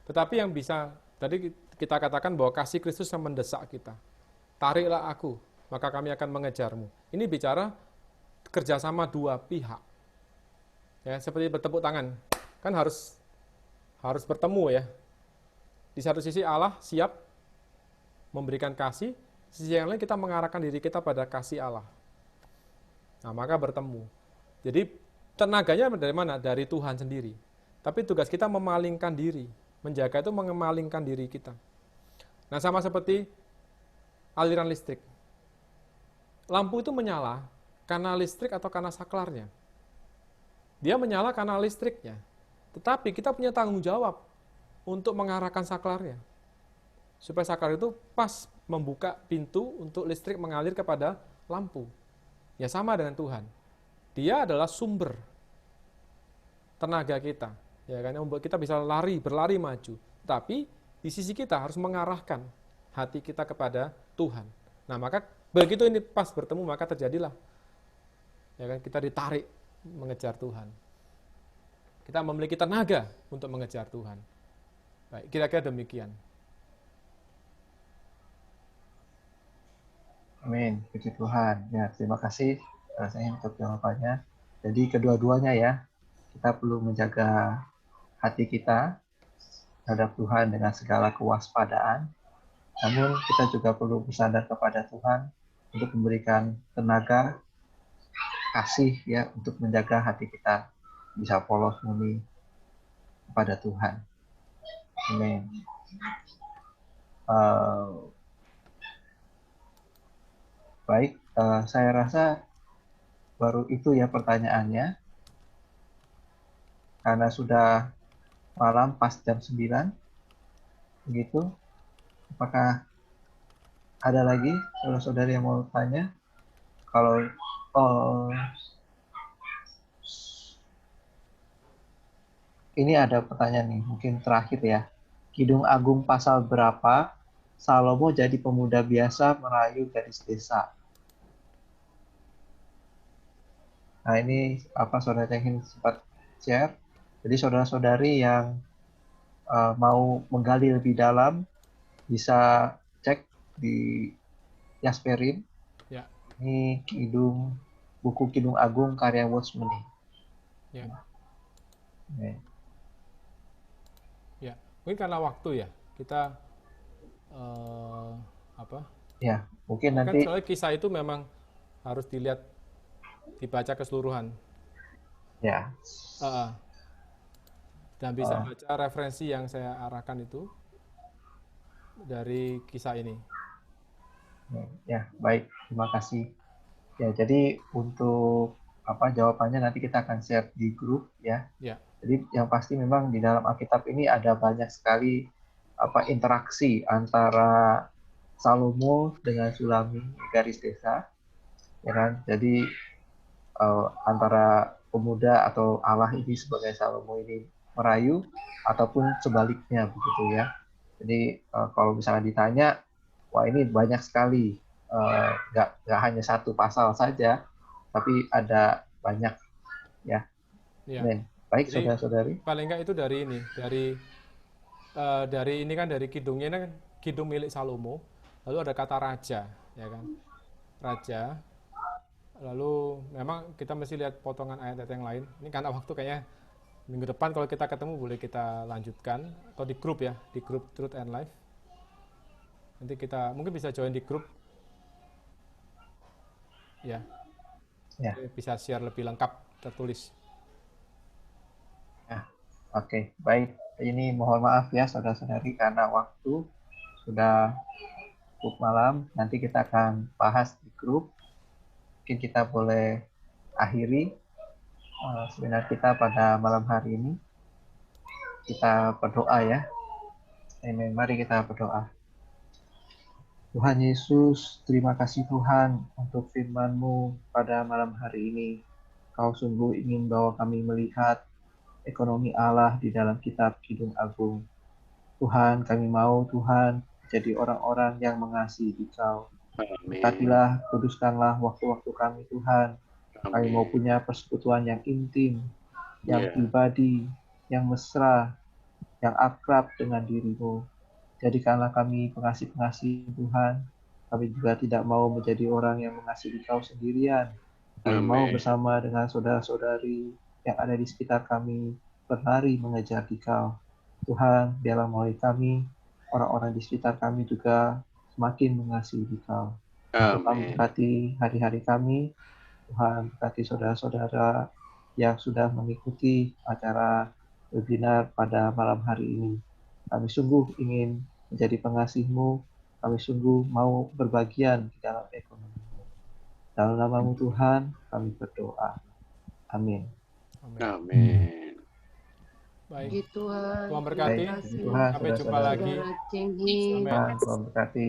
Tetapi yang bisa tadi kita katakan bahwa kasih Kristus yang mendesak kita. Tariklah aku, maka kami akan mengejarmu. Ini bicara kerjasama dua pihak. Ya, seperti bertepuk tangan. Kan harus bertemu ya. Di satu sisi Allah siap memberikan kasih, sisi yang lain kita mengarahkan diri kita pada kasih Allah. Nah, maka bertemu. Jadi tenaganya dari mana? Dari Tuhan sendiri. Tapi tugas kita memalingkan diri. Menjaga itu mengemalingkan diri kita. Nah, sama seperti aliran listrik. Lampu itu menyala karena listrik atau karena saklarnya. Dia menyala karena listriknya. Tetapi kita punya tanggung jawab untuk mengarahkan saklarnya. Supaya saklar itu pas membuka pintu untuk listrik mengalir kepada lampu. Ya sama dengan Tuhan. Dia adalah sumber tenaga kita, ya kan, yang membuat kita bisa berlari maju. Tapi di sisi kita harus mengarahkan hati kita kepada Tuhan. Nah, maka begitu ini pas bertemu, maka terjadilah, ya kan, kita ditarik mengejar Tuhan. Kita memiliki tenaga untuk mengejar Tuhan. Baik, kira-kira demikian. Amin, puji Tuhan. Ya, terima kasih rasanya untuk jawabannya. Jadi kedua-duanya ya, kita perlu menjaga hati kita terhadap Tuhan dengan segala kewaspadaan. Namun kita juga perlu bersandar kepada Tuhan untuk memberikan tenaga, kasih ya untuk menjaga hati kita bisa polos murni kepada Tuhan. Amin. Baik, saya rasa baru itu ya pertanyaannya. Karena sudah malam pas jam 9, begitu. Apakah ada lagi saudara-saudari yang mau tanya? Kalau ini ada pertanyaan nih, mungkin terakhir ya. Kidung Agung pasal berapa Salomo jadi pemuda biasa merayu gadis desa? Nah ini apa saudara ingin sempat share. Jadi saudara-saudari yang mau menggali lebih dalam bisa cek di Yasperin. Ya. Ini buku Kidung Agung karya Watchmeni. Ya. Ya. Ya, mungkin karena waktu ya kita Ya, mungkin kan nanti soalnya kisah itu memang harus dilihat, dibaca keseluruhan. ya. Dan bisa baca referensi yang saya arahkan itu dari kisah ini. Ya, baik. Terima kasih. Ya, jadi untuk jawabannya nanti kita akan share di grup ya. Ya. Jadi yang pasti memang di dalam Alkitab ini ada banyak sekali interaksi antara Salomo dengan Sulami garis desa, ya kan? Jadi antara pemuda atau Allah ini sebagai Salomo ini merayu ataupun sebaliknya begitu ya. Jadi kalau misalnya ditanya, wah ini banyak sekali, nggak hanya satu pasal saja, tapi ada banyak ya. Ya. Baik Jadi, saudara-saudari. paling enggak itu dari ini, dari ini kan dari kidungnya ini kan kidung milik Salomo, lalu ada kata raja, ya kan, raja. Lalu memang kita mesti lihat potongan ayat-ayat yang lain. Ini karena waktu kayaknya minggu depan kalau kita ketemu boleh kita lanjutkan atau di grup ya, di grup Truth and Life. Nanti kita mungkin bisa join di grup, ya. Bisa share lebih lengkap tertulis. Ya, oke, baik. Ini mohon maaf ya saudara-saudari karena waktu sudah cukup malam. Nanti kita akan bahas di grup. Mungkin kita boleh akhiri seminar kita pada malam hari ini. Kita berdoa ya. Amin. Mari kita berdoa. Tuhan Yesus, terima kasih Tuhan untuk firman-Mu pada malam hari ini. Kau sungguh ingin bahwa kami melihat ekonomi Allah di dalam kitab Kidung Agung. Tuhan, kami mau Tuhan jadi orang-orang yang mengasihi Kau. Berkatilah, kuduskanlah waktu-waktu kami Tuhan. Kami mau punya persekutuan yang intim, yang pribadi, yang mesra, yang akrab dengan diri-Mu. Jadikanlah kami pengasih-pengasih Tuhan. Kami juga tidak mau menjadi orang yang mengasihi Kau sendirian. Kami mau bersama dengan saudara-saudari yang ada di sekitar kami berlari mengejar Kau. Tuhan, biarlah melalui kami, orang-orang di sekitar kami juga semakin mengasihi Kau. Tuhan berkati hari-hari kami. Tuhan berkati saudara-saudara yang sudah mengikuti acara webinar pada malam hari ini. Kami sungguh ingin menjadi pengasih-Mu. Kami sungguh mau berbagian di dalam ekonomi-Mu. Dalam nama-Mu Tuhan, kami berdoa. Amin. Amin. Baik. Tuhan, Tuhan berkati. Tuhan, Sampai jumpa lagi. Saudara Cenghi, Tuhan berkati.